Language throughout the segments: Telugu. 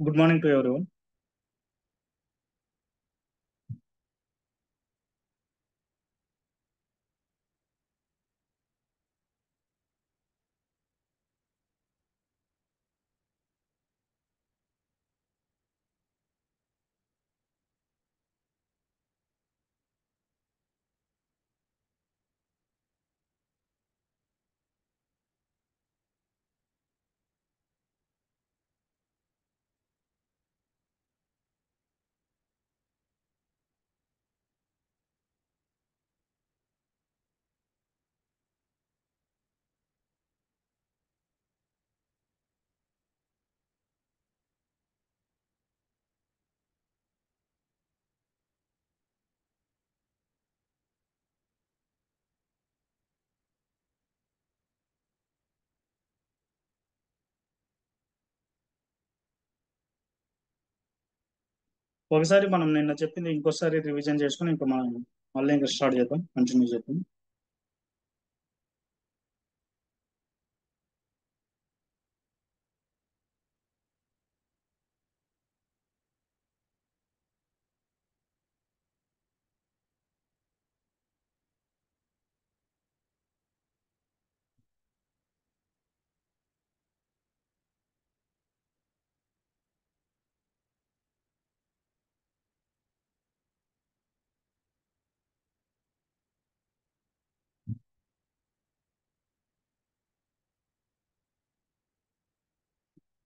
Good morning to everyone. ఒకసారి మనం నిన్న చెప్పింది ఇంకోసారి రివిజన్ చేసుకుని ఇంకా మనం మళ్ళీ ఇంకా స్టార్ట్ చేద్దాం, కంటిన్యూ చేద్దాం.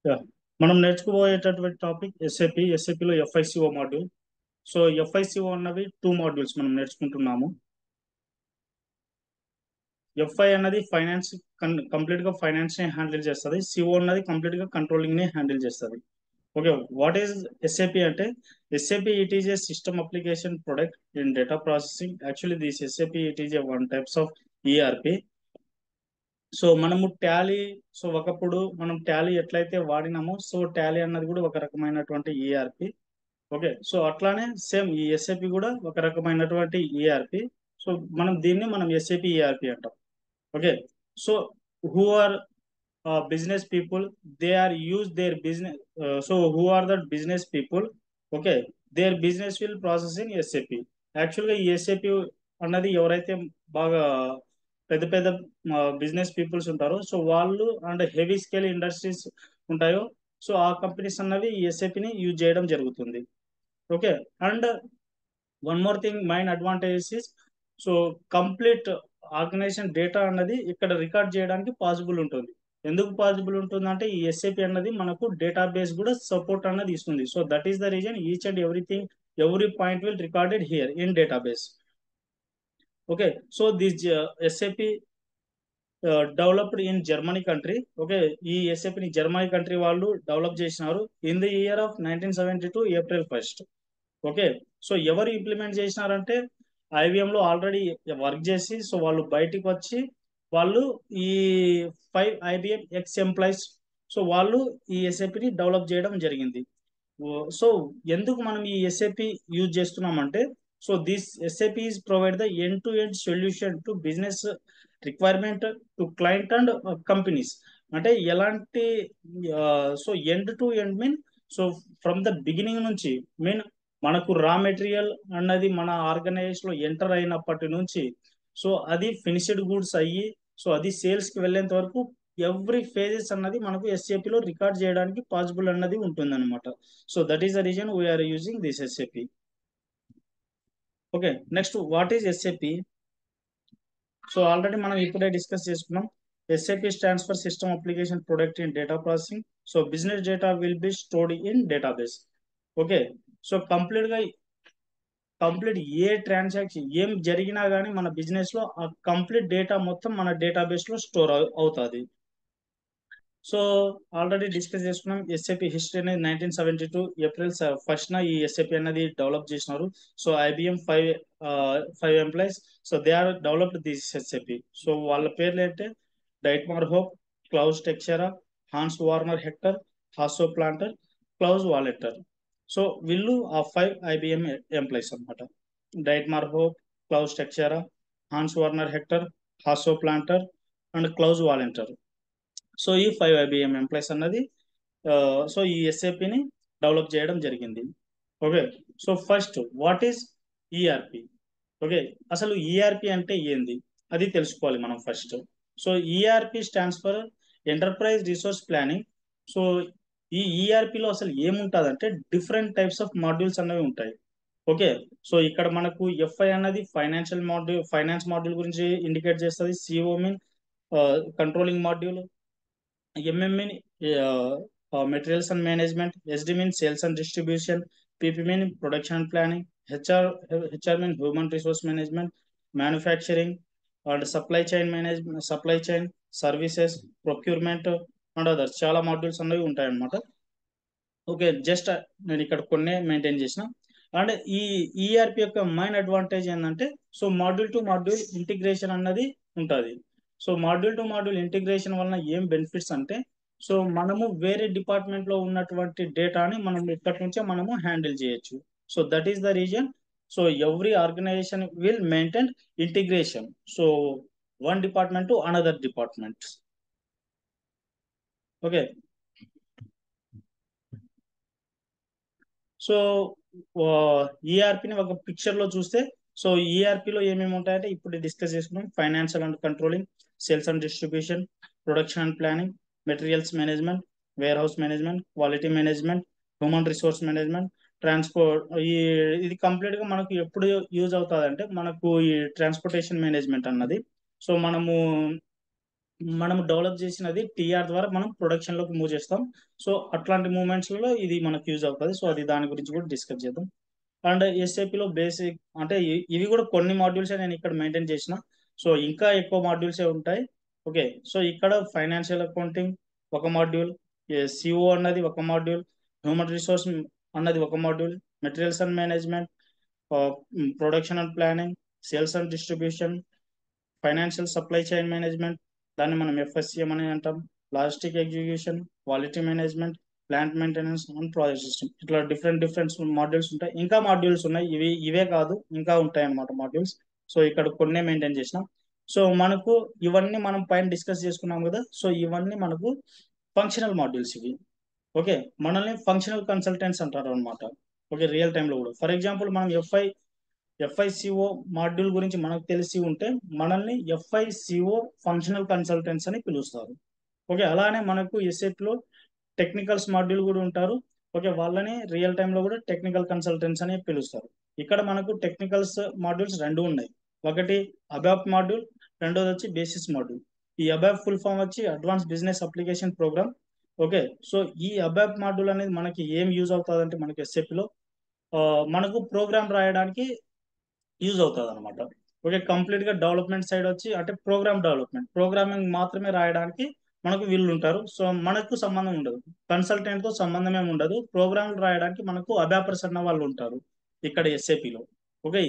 Yeah. మనం నేర్చుకోబోయేటటువంటి టాపిక్ ఎస్ఏపి. ఎస్ఏపిలో ఎఫ్ఐసిఓ మాడ్యూల్. సో ఎఫ్ఐసిఓ అన్నవి 2 మాడ్యూల్స్ మనం నేర్చుకుంటున్నాము. ఎఫ్ఐ అన్నది ఫైనాన్స్, కంప్లీట్ గా ఫైనాన్స్ ని హ్యాండిల్ చేస్తుంది. సిఓ అన్నది కంప్లీట్ గా కంట్రోలింగ్ ని హ్యాండిల్ చేస్తుంది. ఓకే, వాట్ ఈస్ ఎస్ఏపి అంటే? SAP it is a system application product in data processing. Actually this SAP it is a one types of ERP. So మనము టాలీ, సో ఒకప్పుడు మనం టాలీ ఎట్లయితే వాడినామో, సో టాలీ అన్నది కూడా ఒక రకమైనటువంటి ఈఆర్పి. ఓకే, సో అట్లానే సేమ్ ఈ ఎస్ఏపి కూడా ఒక రకమైనటువంటి ఈఆర్పి. సో మనం ఎస్ఏపి ఈఆర్పి అంటాం. Okay, so who are business people, they are use their business, so who are the business people? Okay, their business will process in SAP. యాక్చువల్గా ఈ ఎస్ఏపి అన్నది ఎవరైతే బాగా పెద్ద పెద్ద బిజినెస్ పీపుల్స్ ఉంటారో, సో వాళ్ళు అండ్ హెవీ స్కేల్ ఇండస్ట్రీస్ ఉంటాయో, సో ఆ కంపెనీస్ అన్నవి ఈ ఎస్ఏపిని యూజ్ చేయడం జరుగుతుంది. Okay, and one more thing, main advantages is, so complete organisation data అన్నది ఇక్కడ రికార్డ్ చేయడానికి పాసిబుల్ ఉంటుంది. ఎందుకు పాసిబుల్ ఉంటుంది అంటే ఈ ఎస్ఏపి అన్నది మనకు డేటాబేస్ కూడా సపోర్ట్ అన్నది ఇస్తుంది. So that is the reason each and everything, every point will recorded here in database. Okay, so this SAP developed in Germany country. Okay, ఈ ఎస్ఏపిని జర్మనీ కంట్రీ వాళ్ళు డెవలప్ చేసినారు in the year of 1972 April 1. Okay, so ఎవరు ఇంప్లిమెంట్ చేసినారంటే ఐబిఎం లో ఆల్రెడీ వర్క్ చేసి, సో వాళ్ళు బయటికి వచ్చి వాళ్ళు ఈ 5 ఐబిఎం ఎక్స్ ఎంప్లాయీస్, సో వాళ్ళు ఈ ఎస్ఏపిని డెవలప్ చేయడం జరిగింది. సో ఎందుకు మనం ఈ ఎస్ఏపి యూజ్ చేస్తున్నామంటే, so this SAP is provide the end to end solution to business requirement to client and companies. అంటే ఎలాంటి, so end to end mean, so from the beginning నుంచి మీన్ మనకు రా మెటీరియల్ అన్నది మన ఆర్గనైజేషన్ లో ఎంటర్ అయినప్పటి నుంచి, సో అది ఫినిష్డ్ గూడ్స్ అయ్యి, సో అది సేల్స్ కి వెళ్ళేంత వరకు ఎవ్రీ ఫేజెస్ అన్నది మనకు ఎస్ఏపి లో రికార్డ్ చేయడానికి పాసిబుల్ అన్నది ఉంటుంది అనమాట. So that is the reason we are using this SAP. Okay, next what is SAP? So already మనం ఇప్పుడే డిస్కస్ చేసుకున్నాం. SAP stands for system application product in data processing. So business data will be stored in database. Okay. So complete ఏ ట్రాన్సాక్షన్ ఏం జరిగినా కానీ మన బిజినెస్ లో ఆ కంప్లీట్ డేటా మొత్తం మన డేటాబేస్ లో స్టోర్ అవుతుంది. సో ఆల్రెడీ డిస్కస్ చేసుకున్నాం. ఎస్ఏపి హిస్టరీ అనేది 1972 ఏప్రిల్ 1st ఈ ఎస్ఏపి అనేది డెవలప్ చేసినారు. So IBM five employees. So they are developed this SAP. So వాళ్ళ పేర్లు ఏంటంటే Dietmar Hopp, Klaus Tschira, Hans Werner Hector, Hasso Plattner, Claus Wellenreuther. So వీళ్ళు ఆ 5 ఐబిఎం ఎంప్లాయీస్ అనమాట. Dietmar Hopp, Klaus Tschira, Hans Werner Hector, Hasso Plattner and Claus Wellenreuther. So ఈ 5 ఐబిఎం ఎంప్లాయీస్ అన్నది సో ఈ ఎస్ఏపిని డెవలప్ చేయడం జరిగింది. Okay. So first what is ERP? Okay. అసలు ఈఆర్పి అంటే ఏంది అది తెలుసుకోవాలి మనం first. So ERP stands for enterprise resource planning. So ఈ ఈఆర్పిలో అసలు ఏముంటుంది అంటే డిఫరెంట్ టైప్స్ ఆఫ్ మాడ్యూల్స్ అనేవి ఉంటాయి. ఓకే. సో ఇక్కడ మనకు ఎఫ్ఐ అన్నది ఫైనాన్స్ మాడ్యూల్ గురించి ఇండికేట్ చేస్తుంది. CO mean controlling module, MME materials and management, SD mean sales and distribution, PP mean production and planning, HR mean human resource management, manufacturing and supply chain services, procurement and others. చాలా మాడ్యూల్స్ అనేవి ఉంటాయి అన్నమాట. ఓకే. జస్ట్ నేను ఇక్కడ కొన్ని మెయింటైన్ చేసిన. అండ్ ఈ ఈఆర్పి యొక్క మెయిన్ అడ్వాంటేజ్ ఏంటంటే so module to module integration అన్నది ఉంటుంది. So module to module integration వలన ఏం బెనిఫిట్స్ అంటే సో మనము వేరే డిపార్ట్మెంట్ లో ఉన్నటువంటి డేటాని మనం ఇక్కడి నుంచే మనము హ్యాండిల్ చేయొచ్చు. So that is the reason. So every organization will maintain integration. So one department to another department. Okay. So ఈఆర్పిని ఒక పిక్చర్ లో చూస్తే సో ఈఆర్పిలో ఏమేమి ఉంటాయంటే ఇప్పుడు డిస్కస్ చేసుకున్నాం. Financial and controlling, sales and distribution, production and planning, materials management, warehouse management, quality management, human resource management, transport. ఇది కంప్లీట్ గా మనకు ఎప్పుడు యూజ్ అవుతుంది అంటే మనకు ఈ ట్రాన్స్పోర్టేషన్ మేనేజ్మెంట్ అన్నది సో మనము డెవలప్ చేసినది టీఆర్ ద్వారా మనం ప్రొడక్షన్ లోకి మూవ్ చేస్తాం. సో అట్లాంటి మూమెంట్స్ లో ఇది మనకు యూజ్ అవుతుంది. సో అది దాని గురించి కూడా డిస్కస్ చేద్దాం. అండ్ ఎస్ఏపిలో బేసిక్ అంటే ఇవి కూడా కొన్ని మాడ్యూల్స్ నేను ఇక్కడ మెయింటైన్ చేసిన. సో ఇంకా ఎక్కువ మాడ్యూల్సే ఉంటాయి. ఓకే. సో ఇక్కడ ఫైనాన్షియల్ అకౌంటింగ్ ఒక మాడ్యూల్, సిఓ అన్నది ఒక మాడ్యూల్, హ్యూమన్ రిసోర్స్ అన్నది ఒక module, materials and management, production and planning, sales and distribution, financial supply chain management, దాన్ని మనం ఎఫ్ఎస్సిఎం అని అంటాం, logistic execution, quality management, plant maintenance and project system. ఇట్లా డిఫరెంట్ మాడ్యూల్స్ ఉంటాయి. ఇంకా మాడ్యూల్స్ ఉన్నాయి. ఇవే కాదు ఇంకా ఉంటాయి అన్నమాట మాడ్యూల్స్. సో ఇక్కడ కొన్ని మెయింటైన్ చేసినాం. సో మనకు ఇవన్నీ మనం పైన డిస్కస్ చేసుకున్నాం కదా. సో ఇవన్నీ మనకు ఫంక్షనల్ మాడ్యూల్స్ ఇవి. ఓకే. మనల్ని ఫంక్షనల్ కన్సల్టెంట్స్ అంటారు అనమాట. ఓకే. రియల్ టైంలో కూడా ఫర్ ఎగ్జాంపుల్ మనం ఎఫ్ఐసిఓ మాడ్యూల్ గురించి మనకు తెలిసి ఉంటే మనల్ని ఎఫ్ఐసిఓ ఫంక్షనల్ కన్సల్టెంట్స్ అని పిలుస్తారు. ఓకే. అలానే మనకు ఎస్ఏపిలో టెక్నికల్స్ మాడ్యూల్ కూడా ఉంటారు. ఓకే. వాళ్ళని రియల్ టైంలో కూడా టెక్నికల్ కన్సల్టెంట్స్ అని పిలుస్తారు. ఇక్కడ మనకు టెక్నికల్స్ మాడ్యూల్స్ రెండు ఉన్నాయి. ఒకటి అబాప్ మాడ్యూల్, రెండోది వచ్చి బేసిస్ మాడ్యూల్. ఈ అబాప్ ఫుల్ ఫామ్ వచ్చి advance business application program. Okay. So ఈ అబాప్ మాడ్యూల్ అనేది మనకి ఏం యూజ్ అవుతుంది అంటే మనకి ఎస్ఏపిలో మనకు ప్రోగ్రామ్ రాయడానికి యూజ్ అవుతుంది అనమాట. ఓకే. కంప్లీట్ గా డెవలప్మెంట్ సైడ్ వచ్చి అంటే ప్రోగ్రామింగ్ మాత్రమే రాయడానికి మనకు వీళ్ళు ఉంటారు. సో మనకు సంబంధం ఉండదు, కన్సల్టెంట్ తో సంబంధం ఏమి ఉండదు. ప్రోగ్రామ్లు రాయడానికి మనకు అబాపర్స్ అన్న వాళ్ళు ఉంటారు ఇక్కడ ఎస్ఏపిలో. ఓకే.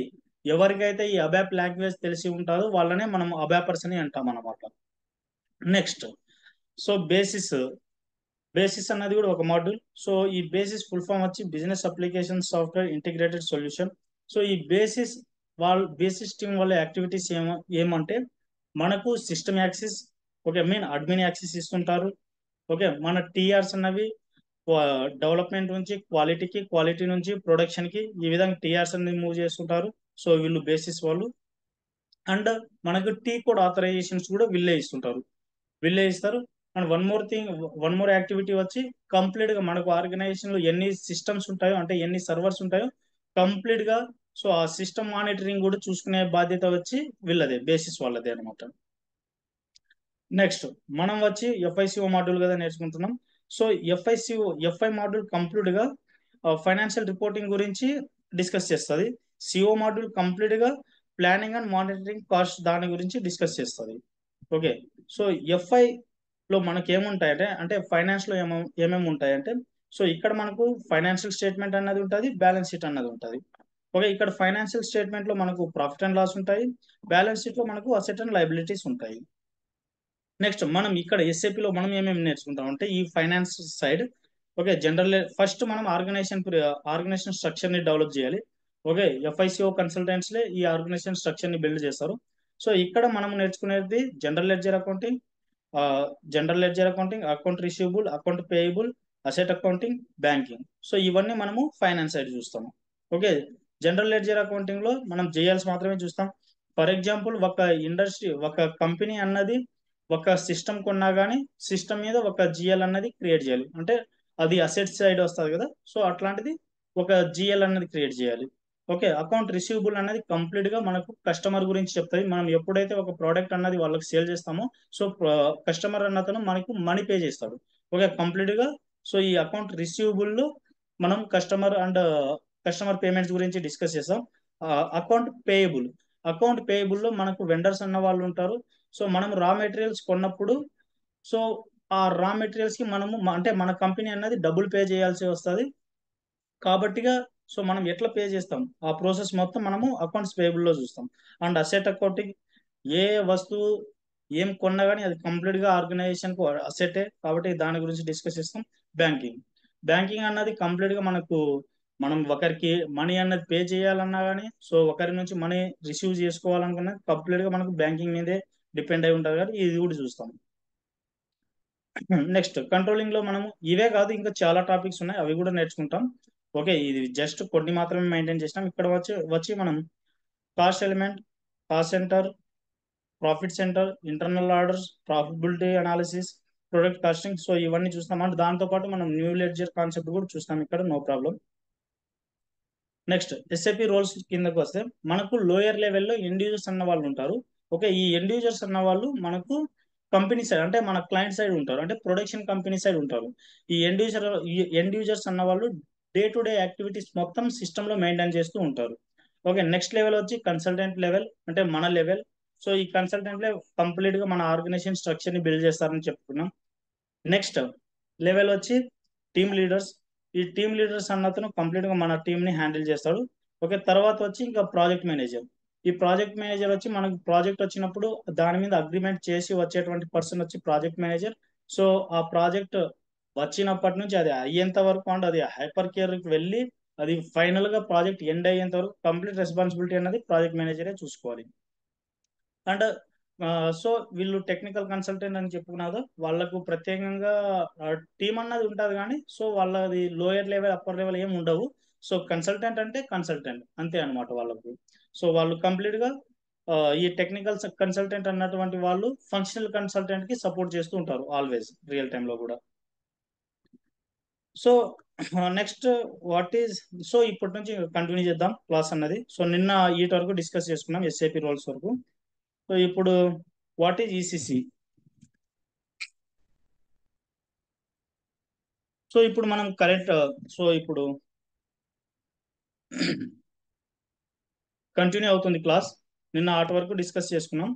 ఎవరికైతే ఈ అబాప్ లాంగ్వేజ్ తెలిసి ఉంటుందో వాళ్ళనే మనం అబాపర్స్ అని అంటాం అనమాట. నెక్స్ట్ సో బేసిస్ అన్నది కూడా ఒక మాడ్యూల్. సో ఈ బేసిస్ ఫుల్ ఫామ్ వచ్చి business application software integrated solution. So ఈ బేసిస్ టీమ్ వల్ల యాక్టివిటీస్ ఏమంటే మనకు system access, okay, mean admin access ఇస్తుంటారు. ఓకే. మన టీఆర్స్ అన్నవి డెవలప్మెంట్ నుంచి క్వాలిటీ నుంచి ప్రొడక్షన్ కి ఈ విధంగా టీఆర్స్ అనేది మూవ్ చేస్తుంటారు. సో వీళ్ళు బేసిస్ వాళ్ళు. అండ్ మనకు టీ కోడ్ ఆథరైజేషన్స్ కూడా వీళ్ళే ఇస్తారు. అండ్ వన్ మోర్ యాక్టివిటీ వచ్చి కంప్లీట్ గా మనకు ఆర్గనైజేషన్ లో ఎన్ని సిస్టమ్స్ ఉంటాయో అంటే ఎన్ని సర్వర్స్ ఉంటాయో కంప్లీట్ గా సో ఆ సిస్టమ్ మానిటరింగ్ కూడా చూసుకునే బాధ్యత వచ్చి వీళ్ళదే, బేసిస్ వాళ్ళదే అనమాట. నెక్స్ట్ మనం వచ్చి ఎఫ్ఐసిఓ మాడ్యూల్ కదా నేర్చుకుంటున్నాం. సో ఎఫ్ఐ మాడ్యూల్ కంప్లీట్ గా ఫైనాన్షియల్ రిపోర్టింగ్ గురించి డిస్కస్ చేస్తుంది. సిఓ మాడ్యూల్ కంప్లీట్ గా ప్లానింగ్ అండ్ మానిటరింగ్ కాస్ట్ దాని గురించి డిస్కస్ చేస్తుంది. ఓకే. సో ఎఫ్ఐ లో మనకి ఏముంటాయంటే, అంటే ఫైనాన్స్ లో ఏమేమి ఉంటాయంటే, సో ఇక్కడ మనకు ఫైనాన్షియల్ స్టేట్మెంట్ అన్నది ఉంటుంది, బ్యాలెన్స్ షీట్ అన్నది ఉంటుంది. ఓకే. ఇక్కడ ఫైనాన్షియల్ స్టేట్మెంట్ లో మనకు ప్రాఫిట్ అండ్ లాస్ ఉంటాయి, బ్యాలెన్స్ షీట్ లో మనకు అసెట్ అండ్ లయబిలిటీస్ ఉంటాయి. నెక్స్ట్ మనం ఇక్కడ ఎస్ఏపిలో మనం ఏమేమి నేర్చుకుంటాం అంటే ఈ ఫైనాన్స్ సైడ్. ఓకే. ఫస్ట్ మనం ఆర్గనైజేషన్ స్ట్రక్చర్ ని డెవలప్ చేయాలి. ఓకే. ఎఫ్ఐసిఓ కన్సల్టెంట్స్ లే ఈ ఆర్గనైజేషన్ స్ట్రక్చర్ ని బిల్డ్ చేస్తారు. సో ఇక్కడ మనం నేర్చుకునేది general ledger accounting, account receivable, account payable, asset accounting, banking. So ఇవన్నీ మనము ఫైనాన్స్ సైడ్ చూస్తాము. ఓకే. జనరల్ లెడ్జర్ అకౌంటింగ్ లో మనం జేఎల్స్ మాత్రమే చూస్తాం. ఫర్ ఎగ్జాంపుల్ ఒక కంపెనీ అన్నది ఒక సిస్టమ్ కొన్నా కానీ సిస్టమ్ మీద ఒక జిఎల్ అన్నది క్రియేట్ చేయాలి. అంటే అది అసెట్ సైడ్ వస్తుంది కదా, సో అట్లాంటిది ఒక జిఎల్ అన్నది క్రియేట్ చేయాలి. ఓకే. అకౌంట్ రిసీవబుల్ అనేది కంప్లీట్ గా మనకు కస్టమర్ గురించి చెప్తుంది. మనం ఎప్పుడైతే ఒక ప్రోడక్ట్ అన్నది వాళ్ళకి సేల్ చేస్తామో, సో కస్టమర్ అన్నతను మనకు మనీ పే చేస్తాడు. ఓకే. కంప్లీట్ గా సో ఈ అకౌంట్ రిసీవబుల్ లో మనం కస్టమర్ పేమెంట్స్ గురించి డిస్కస్ చేస్తాం. అకౌంట్ పేయబుల్ అకౌంట్ పేయబుల్ లో మనకు వెండర్స్ అన్న వాళ్ళు ఉంటారు. సో మనం రా మెటీరియల్స్ కొన్నప్పుడు, సో ఆ రా మెటీరియల్స్ కి మనము అంటే మన కంపెనీ అన్నది డబ్బులు పే చేయాల్సి వస్తుంది. కాబట్టిగా సో మనం ఎట్లా పే చేస్తాం ఆ ప్రాసెస్ మొత్తం మనము అకౌంట్స్ పేయబుల్ లో చూస్తాం. అండ్ అసెట్ అకౌంటింగ్, ఏ వస్తువు ఏం కొన్నా కానీ అది కంప్లీట్ గా ఆర్గనైజేషన్ కు అసెటే కాబట్టి దాని గురించి డిస్కస్ చేస్తాం. బ్యాంకింగ్ బ్యాంకింగ్ అన్నది కంప్లీట్ గా మనం ఒకరికి మనీ అన్నది పే చేయాలన్నా కానీ, సో ఒకరి నుంచి మనీ రిసీవ్ చేసుకోవాలనుకున్నా కంప్లీట్ గా మనకు బ్యాంకింగ్ మీదే డిపెండ్ అయి ఉంటుంది కాబట్టి ఇది కూడా చూస్తాం. నెక్స్ట్ కంట్రోలింగ్ లో మనము ఇవే కాదు ఇంకా చాలా టాపిక్స్ ఉన్నాయి, అవి కూడా నేర్చుకుంటాం. ఓకే. ఇది జస్ట్ కొన్ని మాత్రమే మెయింటైన్ చేసినాం. ఇక్కడ వచ్చి మనం cost element, cost centre, profit centre, internal orders, profitability analysis, product costing, so ఇవన్నీ చూస్తాం. అంటే దాంతో పాటు మనం న్యూ లెడ్జర్ కాన్సెప్ట్ కూడా చూస్తాం ఇక్కడ, no problem. Next SAP roles కిందకు వస్తే మనకు లోయర్ లెవెల్లో ఎండ్ యూజర్స్ అన్న వాళ్ళు ఉంటారు. ఓకే. ఈ ఎండ్ యూజర్స్ అన్న వాళ్ళు మనకు కంపెనీ సైడ్ అంటే మన క్లయింట్ సైడ్ ఉంటారు, అంటే ప్రొడక్షన్ కంపెనీ సైడ్ ఉంటారు. ఈ ఎండ్ యూజర్స్ అన్న వాళ్ళు డే టు డే యాక్టివిటీస్ మొత్తం సిస్టమ్ లో మెయింటైన్ చేస్తూ ఉంటారు. ఓకే. నెక్స్ట్ లెవెల్ వచ్చి కన్సల్టెంట్ లెవెల్, అంటే మన లెవెల్. సో ఈ కన్సల్టెంట్ లెవెల్ కంప్లీట్ గా మన ఆర్గనైజేషన్ స్ట్రక్చర్ ని బిల్డ్ చేస్తారని చెప్పుకున్నాం. నెక్స్ట్ లెవెల్ వచ్చి టీమ్ లీడర్స్. ఈ టీమ్ లీడర్స్ అన్నతను కంప్లీట్ గా మన టీమ్ ని హ్యాండిల్ చేస్తాడు. ఓకే. తర్వాత వచ్చి ఇంకా ప్రాజెక్ట్ మేనేజర్. ఈ ప్రాజెక్ట్ మేనేజర్ వచ్చి మనకు ప్రాజెక్ట్ వచ్చినప్పుడు దాని మీద అగ్రిమెంట్ చేసి వచ్చేటువంటి పర్సన్ వచ్చి ప్రాజెక్ట్ మేనేజర్. సో ఆ ప్రాజెక్ట్ వచ్చినప్పటి నుంచి అది అయ్యేంత వరకు అంటే అది హైపర్ కేర్ కి వెళ్ళి అది ఫైనల్ గా ప్రాజెక్ట్ ఎండ్ అయ్యేంత వరకు కంప్లీట్ రెస్పాన్సిబిలిటీ అనేది ప్రాజెక్ట్ మేనేజరే చూసుకోవాలి. అండ్ సో వీళ్ళు టెక్నికల్ కన్సల్టెంట్ అని చెప్పుకున్నారు, వాళ్ళకు ప్రత్యేకంగా టీం అన్నది ఉంటుంది కానీ సో వాళ్ళది లోయర్ లెవెల్ అప్పర్ లెవెల్ ఏమి ఉండవు. సో కన్సల్టెంట్ అంటే కన్సల్టెంట్ అంతే అనమాట వాళ్ళకు. సో వాళ్ళు కంప్లీట్ గా ఈ టెక్నికల్ కన్సల్టెంట్ అన్నటువంటి వాళ్ళు ఫంక్షనల్ కన్సల్టెంట్ కి సపోర్ట్ చేస్తూ ఉంటారు ఆల్వేస్ రియల్ టైమ్ లో కూడా. So next what is so ఇప్పటి నుంచి కంటిన్యూ చేద్దాం క్లాస్ అన్నది. సో నిన్న ఈట్ వరకు డిస్కస్ చేసుకున్నాం ఎస్ఏపి రోల్స్ వరకు. సో ఇప్పుడు వాట్ ఈజ్ ఈసిసి. సో ఇప్పుడు మనం కరెక్ట్ సో ఇప్పుడు కంటిన్యూ అవుతుంది క్లాస్. నిన్న ఆట వరకు డిస్కస్ చేసుకున్నాం.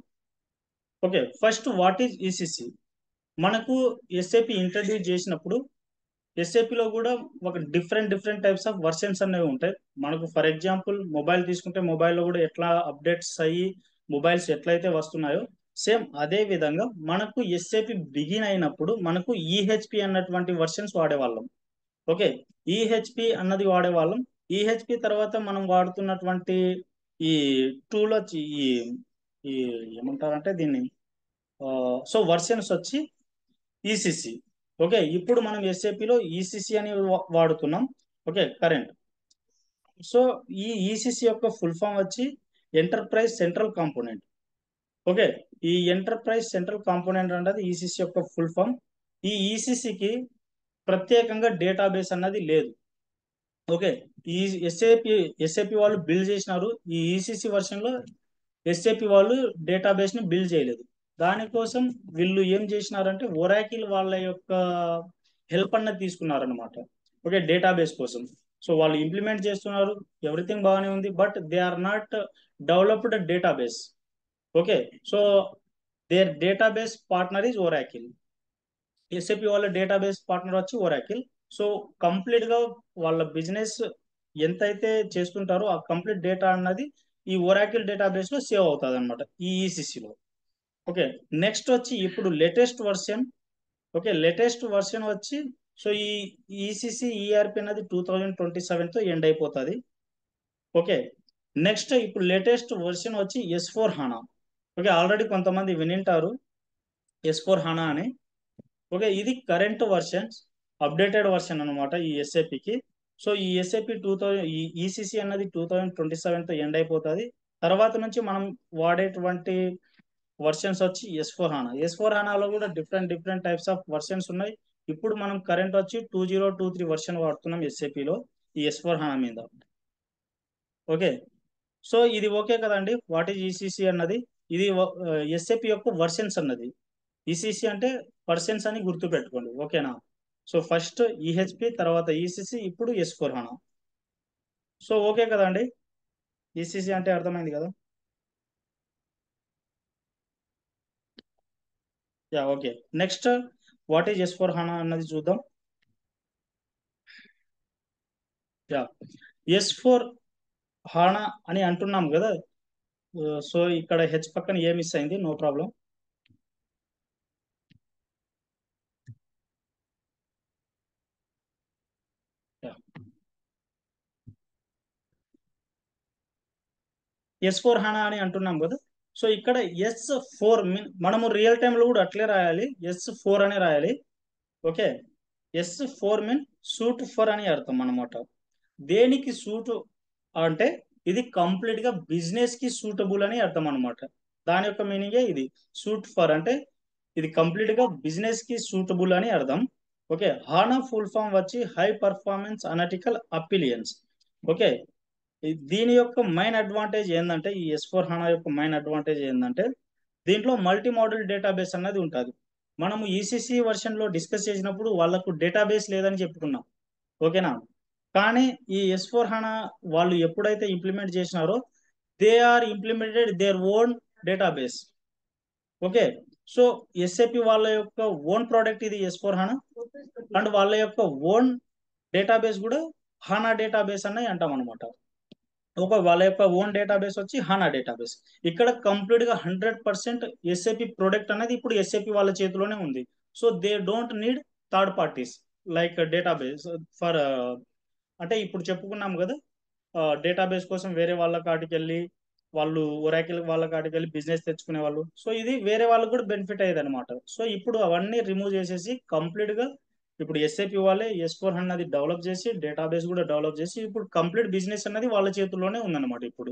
Okay. First what is ECC. మనకు ఎస్ఏపి ఇంట్రడ్యూస్ చేసినప్పుడు ఎస్ఏపిలో కూడా ఒక different different types of versions అనేవి ఉంటాయి. మనకు ఫర్ ఎగ్జాంపుల్ మొబైల్ తీసుకుంటే మొబైల్లో కూడా ఎట్లా అప్డేట్స్ అయ్యి మొబైల్స్ ఎట్లయితే వస్తున్నాయో సేమ్ అదే విధంగా మనకు ఎస్ఏపి బిగిన్ అయినప్పుడు మనకు ఈహెచ్పి అన్నటువంటి వర్షన్స్ వాడేవాళ్ళం. ఓకే. ఈహెచ్పి అన్నది వాడేవాళ్ళం. ఈహెచ్పి తర్వాత మనం వాడుతున్నటువంటి ఈ టూల్ వచ్చి ఈ ఈ ఏమంటారంటే దీన్ని సో వర్షన్స్ వచ్చి ఈసిసి. ఓకే. ఇప్పుడు మనం ఎస్ఏపిలో ఈసిసి అని వాడుతున్నాం. ఓకే. కరెంట్. సో ఈ ఈసిసి యొక్క ఫుల్ ఫామ్ వచ్చి ఎంటర్ప్రైజ్ సెంట్రల్ కాంపోనెంట్. ఓకే. ఈ ఎంటర్ప్రైజ్ సెంట్రల్ కాంపోనెంట్ అనేది ఈసిసి యొక్క ఫుల్ ఫామ్. ఈ ఈసిసికి ప్రత్యేకంగా డేటాబేస్ అన్నది లేదు. ఓకే, ఈ ఎస్ఏపి వాళ్ళు బిల్డ్ చేసినారు. ఈ ఈసీసీ వర్షన్ లో ఎస్ఏపి వాళ్ళు డేటాబేస్ ని బిల్డ్ చేయలేదు. దానికోసం వీళ్ళు ఏం చేసినారంటే ఒరాకిల్ వాళ్ళ యొక్క హెల్ప్ అన్నది తీసుకున్నారనమాట. ఓకే, డేటాబేస్ కోసం. సో వాళ్ళు ఇంప్లిమెంట్ చేస్తున్నారు, ఎవ్రీథింగ్ బాగానే ఉంది, but they are not developed database. Okay, so their database partner is Oracle. SAP వాళ్ళ డేటాబేస్ పార్ట్నర్ వచ్చి ఒరాకిల్. సో కంప్లీట్ గా వాళ్ళ బిజినెస్ ఎంతైతే చేస్తుంటారో ఆ కంప్లీట్ డేటా అన్నది ఈ ఒరాకిల్ డేటాబేస్ లో సేవ్ అవుతుంది అనమాట, ఈ ఈసీసీలో. ఓకే, నెక్స్ట్ వచ్చి ఇప్పుడు latest version. Okay, latest version వచ్చి, సో ఈ ఈసీసీ ఈఆర్పి అనేది 2027 తో ఎండ్ అయిపోతుంది. ఓకే, నెక్స్ట్ ఇప్పుడు లేటెస్ట్ వర్షన్ వచ్చి S/4HANA. ఓకే, ఆల్రెడీ కొంతమంది వినింటారు S/4HANA అని. ఓకే, ఇది కరెంట్ వర్షన్, అప్డేటెడ్ వర్షన్ అనమాట ఈ ఎస్ఏపికి. సో ఈ ఎస్ఏపి 2000, ఈ ఈసీసీ అన్నది 2027తో ఎండ్ అయిపోతుంది. తర్వాత నుంచి మనం వాడేటువంటి వర్షన్స్ వచ్చి S/4HANA. S/4HANAలో కూడా different different types of versions ఉన్నాయి. ఇప్పుడు మనం కరెంట్ వచ్చి 2023 వర్షన్ వాడుతున్నాం ఎస్ఏపిలో ఈ S/4HANA మీద. ఓకే, సో ఇది ఓకే కదండి, వాట్ ఈజ్ ఈసీసీ అన్నది. ఇది ఎస్ఏపి యొక్క వర్షన్స్ అన్నది. ఈసీసీ అంటే పర్సన్స్ అని గుర్తు పెట్టుకోండి, ఓకేనా. సో ఫస్ట్ ఈహెచ్పి, తర్వాత ఈసీసీ, ఇప్పుడు S/4HANA. సో ఓకే కదండి, ఈసీసీ అంటే అర్థమైంది కదా. Yeah okay, next what is S/4HANA అన్నది చూద్దాం. యా, S/4HANA అని అంటున్నాం కదా. సో ఇక్కడ హెచ్ పక్కన ఏ మిస్ అయింది, నో ప్రాబ్లం. S/4HANA అని అంటున్నాం కదా. సో ఇక్కడ S/4 మనము రియల్ టైమ్ లో కూడా అట్లే రాయాలి, S/4 అనే రాయాలి. ఓకే, S/4 సూట్ ఫర్ అని అర్థం అన్నమాట. దేనికి సూట్ అంటే ఇది కంప్లీట్ గా బిజినెస్ కి సూటబుల్ అని అర్థం అనమాట. దాని యొక్క మీనింగే ఇది. సూట్ ఫర్ అంటే ఇది కంప్లీట్ గా బిజినెస్ కి సూటబుల్ అని అర్థం. ఓకే, హానా ఫుల్ ఫామ్ వచ్చి హై పర్ఫార్మెన్స్ అనలిటికల్ అపిలియన్స్. ఓకే, దీని యొక్క మెయిన్ అడ్వాంటేజ్ ఏంటంటే, ఈ S/4HANA యొక్క మెయిన్ అడ్వాంటేజ్ ఏంటంటే దీంట్లో మల్టీ మోడల్ డేటాబేస్ అన్నది ఉంటుంది. మనము ఈసీసీ వర్షన్ లో డిస్కస్ చేసినప్పుడు వాళ్ళకు డేటాబేస్ లేదని చెప్పుకున్నాం, ఓకేనా. కానీ ఈ S/4HANA వాళ్ళు ఎప్పుడైతే ఇంప్లిమెంట్ చేసినారో they are implemented their own database. Okay, so SAP వాళ్ళ యొక్క ఓన్ ప్రోడక్ట్ ఇది S/4HANA, అండ్ వాళ్ళ యొక్క ఓన్ డేటాబేస్ కూడా హానా డేటాబేస్ అన్నది అంటాం అనమాట. ఒక వాళ్ళ యొక్క ఓన్ డేటాబేస్ వచ్చి హానా డేటాబేస్. ఇక్కడ కంప్లీట్ గా 100% ఎస్ఏపి ప్రొడక్ట్ అనేది ఇప్పుడు ఎస్ఏపి వాళ్ళ చేతిలోనే ఉంది. So they don't need third parties like database for, అంటే ఇప్పుడు చెప్పుకున్నాం కదా, డేటాబేస్ కోసం వేరే వాళ్ళ కాటికి వెళ్ళి వాళ్ళు ఒరాకిల్ వాళ్ళ కాటికి వెళ్ళి బిజినెస్ తెచ్చుకునే వాళ్ళు. సో ఇది వేరే వాళ్ళకి కూడా బెనిఫిట్ అయ్యేది అనమాట. సో ఇప్పుడు అవన్నీ రిమూవ్ చేసేసి కంప్లీట్ గా ఇప్పుడు ఎస్ఏపి వాళ్ళే S/4 అన్నది డెవలప్ చేసి డేటాబేస్ కూడా డెవలప్ చేసి ఇప్పుడు కంప్లీట్ బిజినెస్ అన్నది వాళ్ళ చేతుల్లోనే ఉందన్నమాట ఇప్పుడు.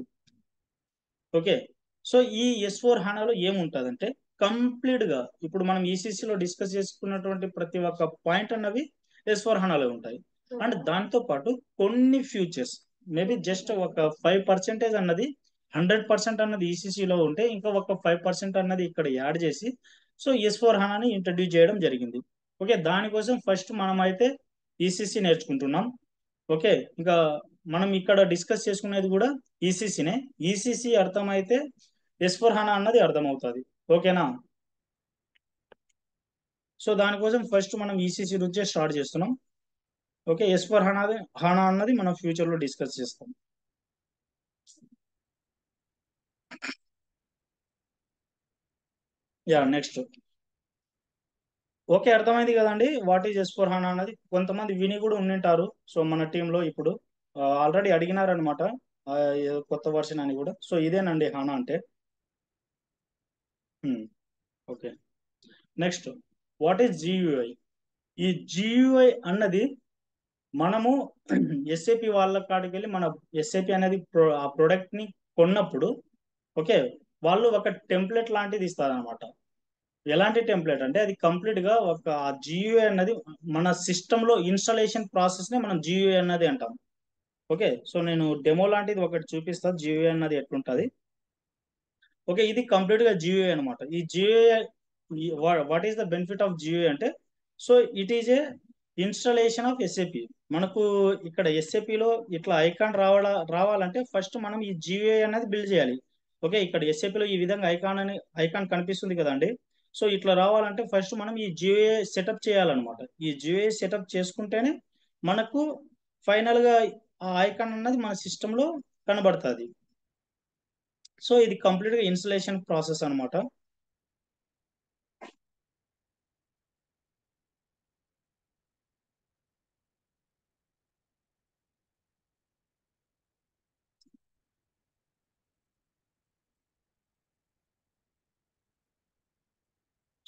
ఓకే, సో ఈ S/4HANAలో ఏముంటుందంటే కంప్లీట్ గా ఇప్పుడు మనం ఈసీసీలో డిస్కస్ చేసుకున్నటువంటి ప్రతి ఒక్క పాయింట్ అన్నవి S/4HANAలో ఉంటాయి. అండ్ దాంతో పాటు కొన్ని ఫ్యూచర్స్ మేబీ జస్ట్ ఒక 5% అన్నది, 100% అన్నది ఈసీసీలో ఉంటే ఇంకా ఒక 5% అన్నది ఇక్కడ యాడ్ చేసి సో S/4HANAని ఇంట్రడ్యూస్ చేయడం జరిగింది. ఓకే, దానికోసం ఫస్ట్ మనం అయితే ఈసీసీ నేర్చుకుంటున్నాం. ఓకే, ఇంకా మనం ఇక్కడ డిస్కస్ చేసుకునేది కూడా ఈసీసీనే. ఈసీసీ అర్థమైతే S/4HANA అన్నది అర్థమవుతుంది, ఓకేనా. సో దానికోసం ఫస్ట్ మనం ఈసీసీ నుంచే స్టార్ట్ చేస్తున్నాం. ఓకే, S/4HANA అన్నది మనం ఫ్యూచర్ లో డిస్కస్ చేస్తాం. Yeah next. ఓకే, అర్థమైంది కదండి వాట్ ఈజ్ S/4HANA అన్నది. కొంతమంది విని కూడా ఉండింటారు. సో మన టీంలో ఇప్పుడు ఆల్రెడీ అడిగినారనమాట, ఏదో కొత్త వర్షన్ అని కూడా. సో ఇదేనండి హానా అంటే. Okay, next what is GUI. ఈ జియుఐ అన్నది మనము ఎస్ఏపి వాళ్ళ కాడికి వెళ్ళి మన ఎస్ఏపి అనేది ఆ ప్రొడక్ట్ ని కొన్నప్పుడు, ఓకే, వాళ్ళు ఒక టెంప్లెట్ లాంటిది ఇస్తారనమాట. ఎలాంటి టెంప్లెట్ అంటే అది కంప్లీట్ గా ఒక జియుఐ అన్నది మన సిస్టమ్ లో ఇన్స్టాలేషన్ ప్రాసెస్ ని మనం జియుఐ అన్నది అంటాం. ఓకే, సో నేను డెమో లాంటిది ఒకటి చూపిస్తా జియో అన్నది ఎట్లుంటది. ఓకే, ఇది కంప్లీట్ గా జియో అనమాట. ఈ జియో what is the benefit of జియో అంటే, so it is a installation of SAP. మనకు ఇక్కడ SAP లో ఇట్లా ఐకాన్ రావాలంటే ఫస్ట్ మనం ఈ జియో అనేది బిల్డ్ చేయాలి. ఓకే, ఇక్కడ SAP లో ఈ విధంగా ఐకాన్ కనిపిస్తుంది కదండి. సో ఇట్లా రావాలంటే ఫస్ట్ మనం ఈ జియో సెటప్ చేయాలన్నమాట. ఈ జియో సెటప్ చేసుకుంటేనే మనకు ఫైనల్ గా ఆ ఐకాన్ అన్నది మన సిస్టమ్ లో కనబడుతుంది. సో ఇది కంప్లీట్ గా ఇన్స్టలేషన్ ప్రాసెస్ అన్నమాట.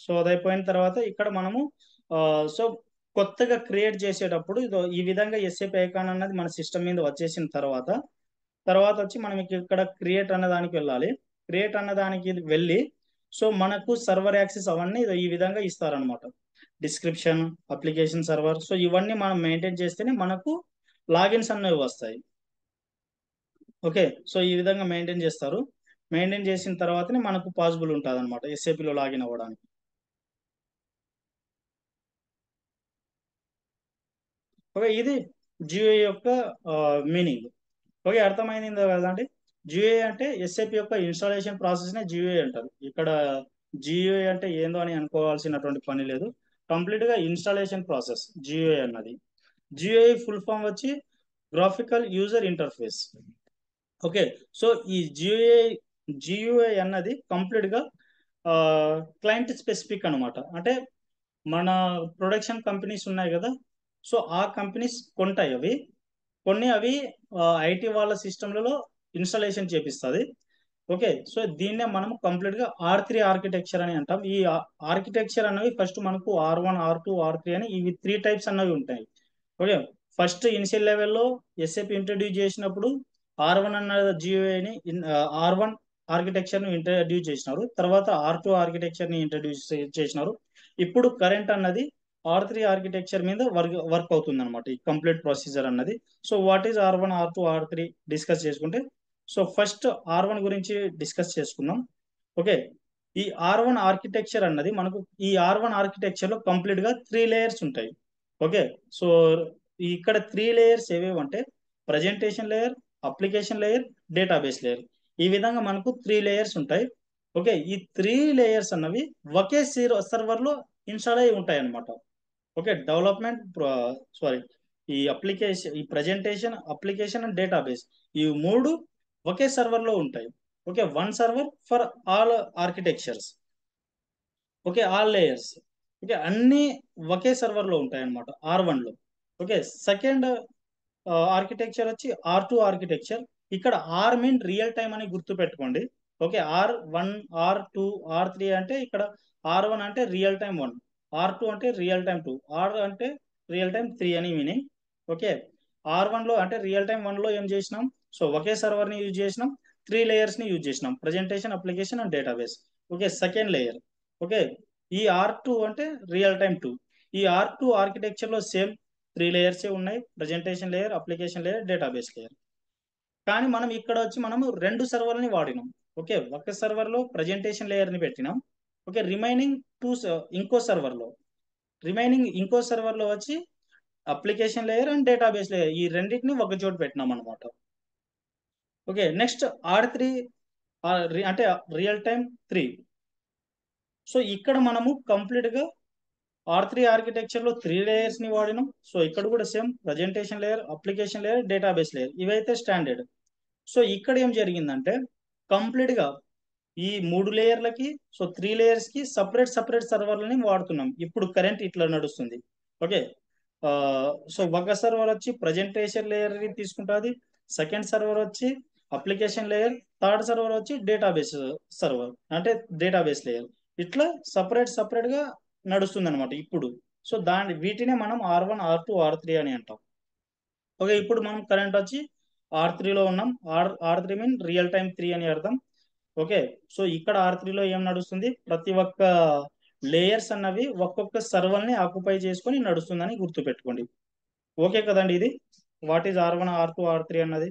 సో అది అయిపోయిన తర్వాత ఇక్కడ మనము ఆ, సో కొత్తగా క్రియేట్ చేసేటప్పుడు ఈ విధంగా ఎస్ఏపి ఐకాన్ అన్నది మన సిస్టమ్ మీద వచ్చేసిన తర్వాత వచ్చి మనం ఇక్కడ క్రియేట్ అన్న దానికి వెళ్ళాలి. క్రియేట్ అన్న దానికి వెళ్ళి సో మనకు సర్వర్ యాక్సెస్ అవన్నీ ఈ విధంగా ఇస్తారనమాట. డిస్క్రిప్షన్, అప్లికేషన్ సర్వర్, సో ఇవన్నీ మనం మెయింటైన్ చేస్తేనే మనకు లాగిన్స్ అనేవి వస్తాయి. ఓకే, సో ఈ విధంగా మెయింటైన్ చేస్తారు. మెయింటైన్ చేసిన తర్వాతనే మనకు పాసిబుల్ ఉంటుంది అనమాట ఎస్ఏపిలో లాగిన్ అవ్వడానికి. ఓకే, ఇది జియో యొక్క మీనింగ్. ఓకే, అర్థమైంది కదండి. జియో అంటే ఎస్ఏపి యొక్క ఇన్స్టాలేషన్ ప్రాసెస్ నే జియో అంటారు. ఇక్కడ జియో అంటే ఏందో అని అనుకోవాల్సినటువంటి పని లేదు. కంప్లీట్ గా ఇన్స్టాలేషన్ ప్రాసెస్ జియో అన్నది. జియో ఫుల్ ఫామ్ వచ్చి graphical user interface. Okay, so ఈ జియూఐ అన్నది కంప్లీట్ గా క్లయింట్ స్పెసిఫిక్ అనమాట. అంటే మన ప్రొడక్షన్ కంపెనీస్ ఉన్నాయి కదా, సో ఆ కంపెనీస్ కొంటాయి అవి. కొన్ని అవి IT వాళ్ళ సిస్టమ్లలో ఇన్స్టాలేషన్ చేపిస్తుంది. ఓకే, సో దీన్నే మనం కంప్లీట్ గా R3 ఆర్కిటెక్చర్ అని అంటాం. ఈ ఆర్కిటెక్చర్ అనేవి ఫస్ట్ మనకు R1, R2, R3 అని ఇవి 3 టైప్స్ అన్నవి ఉంటాయి. ఓకే, ఫస్ట్ ఇనిషియల్ లెవెల్లో ఎస్ఏపి ఇంట్రడ్యూస్ చేసినప్పుడు R1 అన్న జియోని R1 ఆర్కిటెక్చర్ ను ఇంట్రడ్యూస్ చేసినారు. తర్వాత R2 ఆర్కిటెక్చర్ ని ఇంట్రడ్యూస్ చేసినారు. ఇప్పుడు కరెంట్ అన్నది R3 ఆర్కిటెక్చర్ మీద వర్క్ అవుతుంది అనమాట ఈ కంప్లీట్ ప్రొసీజర్ అన్నది. So what is R1, R2, R3 discuss చేసుకుంటే, సో ఫస్ట్ R1 గురించి డిస్కస్ చేసుకుందాం. ఓకే, ఈ R1 ఆర్కిటెక్చర్ అన్నది మనకు ఈ R1 ఆర్కిటెక్చర్ లో కంప్లీట్ గా 3 లేయర్స్ ఉంటాయి. ఓకే, సో ఇక్కడ 3 లేయర్స్ ఏవేవంటే presentation layer, application layer, database layer. ఈ విధంగా మనకు 3 లేయర్స్ ఉంటాయి. ఓకే, ఈ 3 లేయర్స్ అన్నవి ఒకే సర్వర్ లో ఇన్స్టాల్ అయి ఉంటాయి అన్నమాట. ఓకే, సారీ, ఈ ప్రజెంటేషన్, అప్లికేషన్ అండ్ డేటాబేస్, ఈ మూడు ఒకే సర్వర్ లో ఉంటాయి. Okay, one server for all architectures. Okay, all layers. Okay, అన్ని ఒకే సర్వర్ లో ఉంటాయి అన్నమాట R1 లో. ఓకే, సెకండ్ ఆర్కిటెక్చర్ వచ్చి R2 ఆర్కిటెక్చర్. ఇక్కడ ఆర్ మీన్ రియల్ టైం అని గుర్తు పెట్టుకోండి. ఓకే, R1, R2, R3 అంటే ఇక్కడ R1 అంటే రియల్ టైం 1, R2 అంటే రియల్ టైం 2, R అంటే రియల్ టైం 3 అని మీనింగ్. ఓకే, R1 లో అంటే రియల్ టైం 1 లో ఏం చేసినాం, సో ఒకే సర్వర్ ని యూజ్ చేసినాం, 3 లేయర్స్ ని యూజ్ చేసినాం, presentation, application and database. Okay, second layer. Okay, ఈ R2 అంటే రియల్ టైం 2. ఈ R2 ఆర్కిటెక్చర్ లో సేమ్ 3 లేయర్సే ఉన్నాయి, presentation layer, application layer, database layer. కానీ మనం ఇక్కడ వచ్చి మనము 2 సర్వర్లని వాడినాం. ఓకే, ఒక సర్వర్ లో ప్రజెంటేషన్ లేయర్ ని పెట్టినాం. ఓకే, ఇంకో సర్వర్ లో ఇంకో సర్వర్ లో వచ్చి application layer and database layer, ఈ రెండింటిని ఒక చోట పెట్టినాం అనమాట. ఓకే, నెక్స్ట్ R3 అంటే రియల్ టైం 3. సో ఇక్కడ మనము కంప్లీట్ గా R3 ఆర్కిటెక్చర్ లో 3 లేయర్స్ ని వాడినాం. సో ఇక్కడ కూడా same presentation layer, application layer, database layer, ఇవైతే స్టాండర్డ్. సో ఇక్కడ ఏం జరిగిందంటే కంప్లీట్ గా ఈ 3 లేయర్లకి, సో 3 లేయర్స్ కి సపరేట్ సర్వర్లని వాడుతున్నాం. ఇప్పుడు కరెంట్ ఇట్లా నడుస్తుంది. ఓకే, సో ఒక సర్వర్ వచ్చి ప్రజెంటేషన్ లేయర్ తీసుకుంటుంది, సెకండ్ సర్వర్ వచ్చి అప్లికేషన్ లేయర్, థర్డ్ సర్వర్ వచ్చి డేటాబేస్ సర్వర్ అంటే డేటాబేస్ లేయర్. ఇట్లా సపరేట్ గా నడుస్తుంది అనమాట ఇప్పుడు. సో వీటినే మనం R1, R2, R3 అని అంటాం. ఓకే, ఇప్పుడు మనం కరెంట్ వచ్చి R3లో ఉన్నాం. R3 మీన్ రియల్ టైం 3 అని అర్థం. ఓకే, సో ఇక్కడ R3లో ఏం నడుస్తుంది, ప్రతి ఒక్క లేయర్స్ అన్నవి ఒక్కొక్క సర్వర్ ని ఆక్యుపై చేసుకొని నడుస్తుందని గుర్తుపెట్టుకోండి. ఓకే కదండి ఇది. What is R1, R2, R3 అన్నది?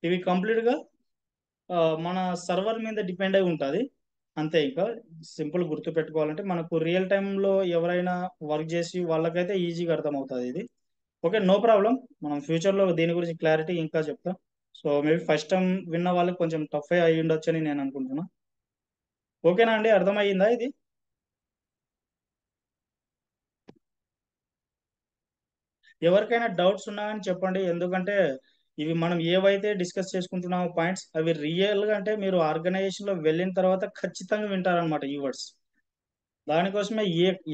ఇవి కంప్లీట్ గా మన సర్వర్ మీద డిపెండ్ అయి ఉంటుంది. అంతే. ఇంకా సింపుల్ గుర్తు పెట్టుకోవాలంటే మనకు రియల్ టైంలో ఎవరైనా వర్క్ చేసి వాళ్ళకైతే ఈజీగా అర్థమవుతుంది ఇది. Okay, no problem. మనం ఫ్యూచర్లో దీని గురించి క్లారిటీ ఇంకా చెప్తాం. సో మేబీ ఫస్ట్ టైం విన్న వాళ్ళకి కొంచెం టఫ్ అయి ఉండొచ్చు అని నేను అనుకుంటున్నా. ఓకేనా అండి, అర్థమయ్యిందా ఇది? ఎవరికైనా డౌట్స్ ఉన్నాయని చెప్పండి. ఎందుకంటే ఇవి మనం ఏవైతే డిస్కస్ చేసుకుంటున్నామో పాయింట్స్, అవి రియల్ గా అంటే మీరు ఆర్గనైజేషన్ లో వెళ్ళిన తర్వాత ఖచ్చితంగా వింటారనమాట ఈ వర్డ్స్. దానికోసమే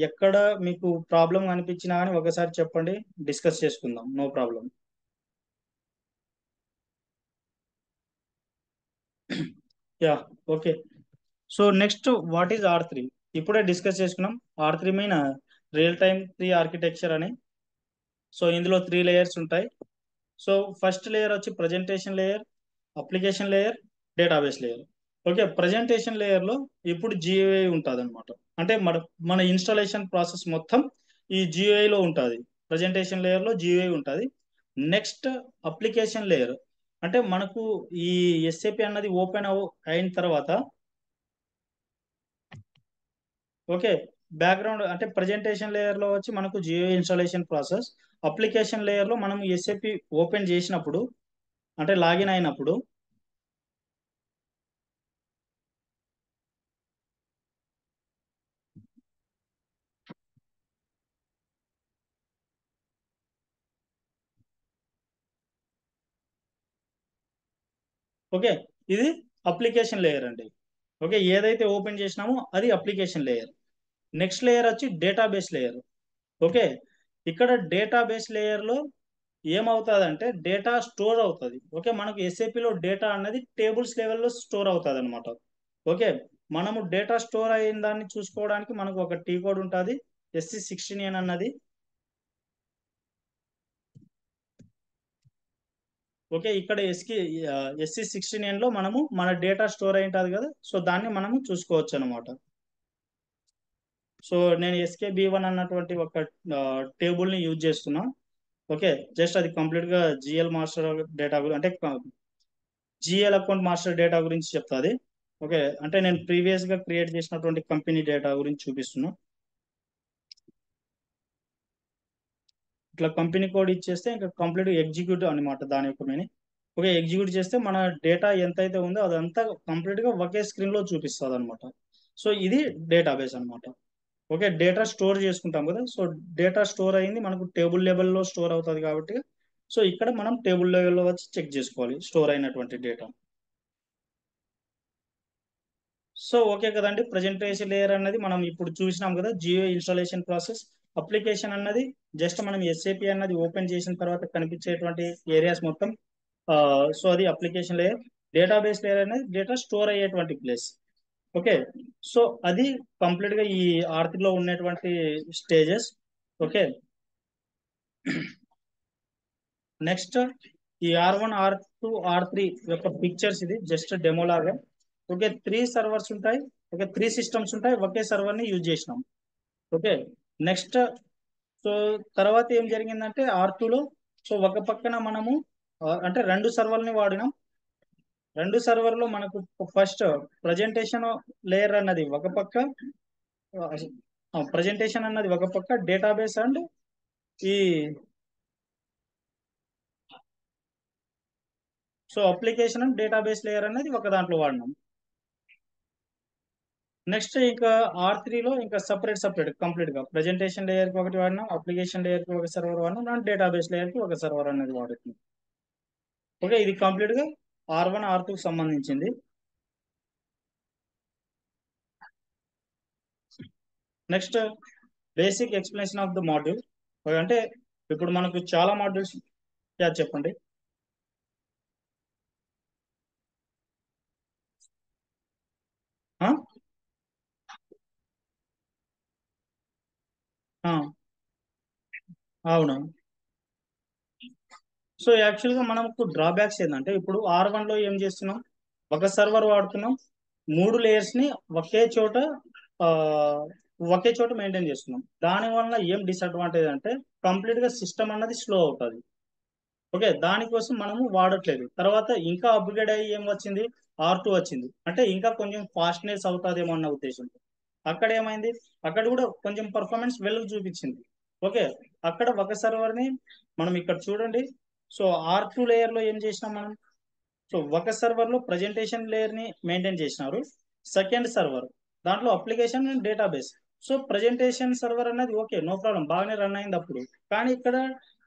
ఎక్కడ మీకు ప్రాబ్లం అనిపించినా అని ఒకసారి చెప్పండి, డిస్కస్ చేసుకుందాం. No problem. Yeah, okay. So next, what is R3? ఇప్పుడే డిస్కస్ చేసుకున్నాం. R3 mean real time tree architecture అని. సో ఇందులో 3 లేయర్స్ ఉంటాయి. సో ఫస్ట్ లేయర్ వచ్చి presentation layer, application layer, database layer. Okay, presentation layer లో ఇప్పుడు GUI ఉంటుంది అనమాట. అంటే మన మన ఇన్స్టాలేషన్ ప్రాసెస్ మొత్తం ఈ GUI లో ఉంటుంది. ప్రజెంటేషన్ లేయర్ లో GUI ఉంటుంది. నెక్స్ట్, అప్లికేషన్ లేయర్ అంటే మనకు ఈ SAP అన్నది ఓపెన్ అయిన తర్వాత, ఓకే, బ్యాక్గ్రౌండ్ అంటే ప్రజెంటేషన్ లేయర్ లో వచ్చి మనకు జియో ఇన్స్టాలేషన్ ప్రాసెస్. అప్లికేషన్ లేయర్ లో మనం SAP ఓపెన్ చేసినప్పుడు, అంటే లాగిన్ అయినప్పుడు, ఓకే, ఇది అప్లికేషన్ లేయర్ అండి. ఓకే, ఏదైతే ఓపెన్ చేసినామో అది అప్లికేషన్ లేయర్. నెక్స్ట్ లేయర్ వచ్చి డేటాబేస్ లేయర్. ఓకే, ఇక్కడ డేటాబేస్ లేయర్ లో ఏమవుతుందంటే డేటా స్టోర్ అవుతుంది. ఓకే, మనకు SAP లో డేటా అన్నది టేబుల్స్ లెవెల్లో స్టోర్ అవుతుంది అనమాట. ఓకే, మనము డేటా స్టోర్ అయిన దాన్ని చూసుకోవడానికి మనకు ఒక టీ కోడ్ ఉంటుంది, SC16N అన్నది. ఓకే, ఇక్కడ SC16N లో మనము మన డేటా స్టోర్ అయి ఉంటుంది కదా, సో దాన్ని మనము చూసుకోవచ్చు అనమాట. సో నేను SKB1 అన్నటువంటి ఒక టేబుల్ ని యూజ్ చేస్తున్నా. ఓకే, జస్ట్ అది కంప్లీట్ గా GL మాస్టర్ డేటా అంటే GL అకౌంట్ మాస్టర్ డేటా గురించి చెప్తాది. ఓకే, అంటే నేను ప్రీవియస్ గా క్రియేట్ చేసినటువంటి కంపెనీ డేటా గురించి చూపిస్తున్నా. ఇట్లా కంపెనీ కోడ్ ఇచ్చేస్తే ఇంకా కంప్లీట్ ఎగ్జిక్యూట్ అనమాట దాని యొక్క మీనింగ్. ఓకే, ఎగ్జిక్యూట్ చేస్తే మన డేటా ఎంత అయితే ఉందో అదంతా కంప్లీట్ గా ఒకే స్క్రీన్ లో చూపిస్తుంది అనమాట. సో ఇది డేటాబేస్ అనమాట. ఓకే, డేటా స్టోర్ చేసుకుంటాం కదా, సో డేటా స్టోర్ అయింది మనకు టేబుల్ లెవెల్లో స్టోర్ అవుతుంది కాబట్టి, సో ఇక్కడ మనం టేబుల్ లెవెల్లో వచ్చి చెక్ చేసుకోవాలి స్టోర్ అయినటువంటి డేటా. సో ఓకే కదండి, ప్రజెంటేషన్ లేయర్ అన్నది మనం ఇప్పుడు చూసినాం కదా, జియో ఇన్స్టాలేషన్ ప్రాసెస్. అప్లికేషన్ అన్నది జస్ట్ మనం SAP అన్నది ఓపెన్ చేసిన తర్వాత కనిపించేటువంటి ఏరియాస్ మొత్తం. సో అది అప్లికేషన్ లేయర్. డేటాబేస్ లేయర్ అనేది డేటా స్టోర్ అయ్యేటువంటి ప్లేస్. ఓకే, సో అది కంప్లీట్ గా ఈ ఆర్టికల్ లో ఉన్నటువంటి స్టేజెస్. ఓకే, నెక్స్ట్, ఈ R1, R2, R3 యొక్క పిక్చర్స్ ఇది జస్ట్ డెమో లాగా. ఓకే, 3 సర్వర్స్ ఉంటాయి. ఓకే, 3 సిస్టమ్స్ ఉంటాయి, ఒకే సర్వర్ ని యూజ్ చేసినాం. ఓకే, నెక్స్ట్, సో తర్వాత ఏం జరిగిందంటే R2లో, సో ఒక పక్కన మనము అంటే 2 సర్వర్ని వాడినాం. 2 సర్వర్లో మనకు ఫస్ట్ ప్రజెంటేషన్ లేయర్ అన్నది ఒక పక్క, ప్రజెంటేషన్ అన్నది ఒక పక్క, డేటాబేస్ అండ్ ఈ so application and database layer అనేది ఒక దాంట్లో వాడినాం. నెక్స్ట్ ఇంకా R3లో ఇంకా సపరేట్ కంప్లీట్ గా ప్రెజెంటేషన్ లేయర్ కి ఒకటి వాడినాం, అప్లికేషన్ లేయర్ కి ఒక సర్వర్ వాడినాం, అండ్ డేటాబేస్ లేయర్ కి ఒక సర్వర్ అనేది వాడుతున్నాం. ఓకే, ఇది కంప్లీట్ గా R1, R2కి సంబంధించింది. Next, basic explanation of the module. అంటే ఇప్పుడు మనకు చాలా మాడ్యూల్స్. చెప్పండి. ఆ? ఆ, అవును. సో యాక్చువల్ గా మనకు డ్రాబ్యాక్స్ ఏంటంటే ఇప్పుడు R1లో ఏం చేస్తున్నాం, ఒక సర్వర్ వాడుతున్నాం, 3 లేయర్స్ ని ఒకే చోట ఒకే చోట మెయింటైన్ చేస్తున్నాం. దాని వల్ల ఏం డిసడ్వాంటేజ్ అంటే కంప్లీట్ గా సిస్టమ్ అన్నది స్లో అవుతుంది. ఓకే, దానికోసం మనము వాడట్లేదు. తర్వాత ఇంకా అప్గ్రేడ్ అయ్యి ఏం వచ్చింది, R2 వచ్చింది, అంటే ఇంకా కొంచెం ఫాస్ట్నెస్ అవుతుందేమో అన్న ఉద్దేశంతో. అక్కడ ఏమైంది, అక్కడ కూడా కొంచెం పర్ఫార్మెన్స్ వెలుగు చూపించింది. ఓకే, అక్కడ ఒక సర్వర్ ని మనం ఇక్కడ చూడండి. సో R2 లేయర్ లో ఏం చేసినాం మనం, సో ఒక సర్వర్ లో ప్రజెంటేషన్ లేయర్ ని మెయింటైన్ చేసినారు. సెకండ్ సర్వర్ దాంట్లో application and database. So presentation server అన్నది ఓకే, నో ప్రాబ్లం, బాగానే రన్ అయింది అప్పుడు. కానీ ఇక్కడ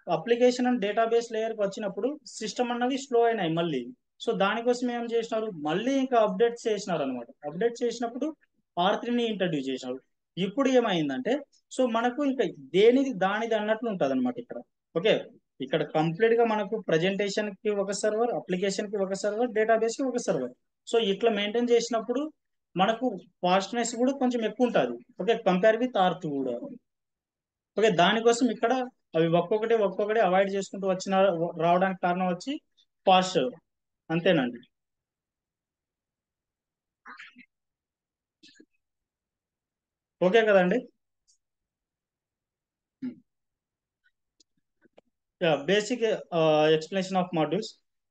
అప్లికేషన్ అండ్ డేటాబేస్ లేయర్ కి వచ్చినప్పుడు సిస్టమ్ అన్నది స్లో అయినాయి మళ్ళీ. సో దానికోసం ఏం చేసినారు, మళ్ళీ ఇంకా అప్డేట్ చేసినారు అనమాట. అప్డేట్ చేసినప్పుడు R3ని ఇంట్రడ్యూస్ చేసినారు. ఇప్పుడు ఏమైందంటే, సో మనకు ఇంకా దేనిది దానిది అన్నట్లు ఉంటుంది అనమాట ఇక్కడ. ఓకే, ఇక్కడ కంప్లీట్ గా మనకు ప్రజెంటేషన్ కి ఒక సర్వర్, అప్లికేషన్ కి ఒక సర్వర్, డేటాబేస్ కి ఒక సర్వర్. సో ఇట్లా మెయింటైన్ చేసినప్పుడు మనకు ఫాస్ట్నెస్ కూడా కొంచెం ఎక్కువ ఉంటుంది. ఓకే, కంపేర్ విత్ R2 కూడా. ఓకే, దానికోసం ఇక్కడ అవి ఒక్కొక్కటి ఒక్కొక్కటి అవాయిడ్ చేసుకుంటూ వచ్చిన రావడానికి కారణం వచ్చి ఫాస్ట్. అంతేనండి. ఓకే కదండి. Basic explanation of modules.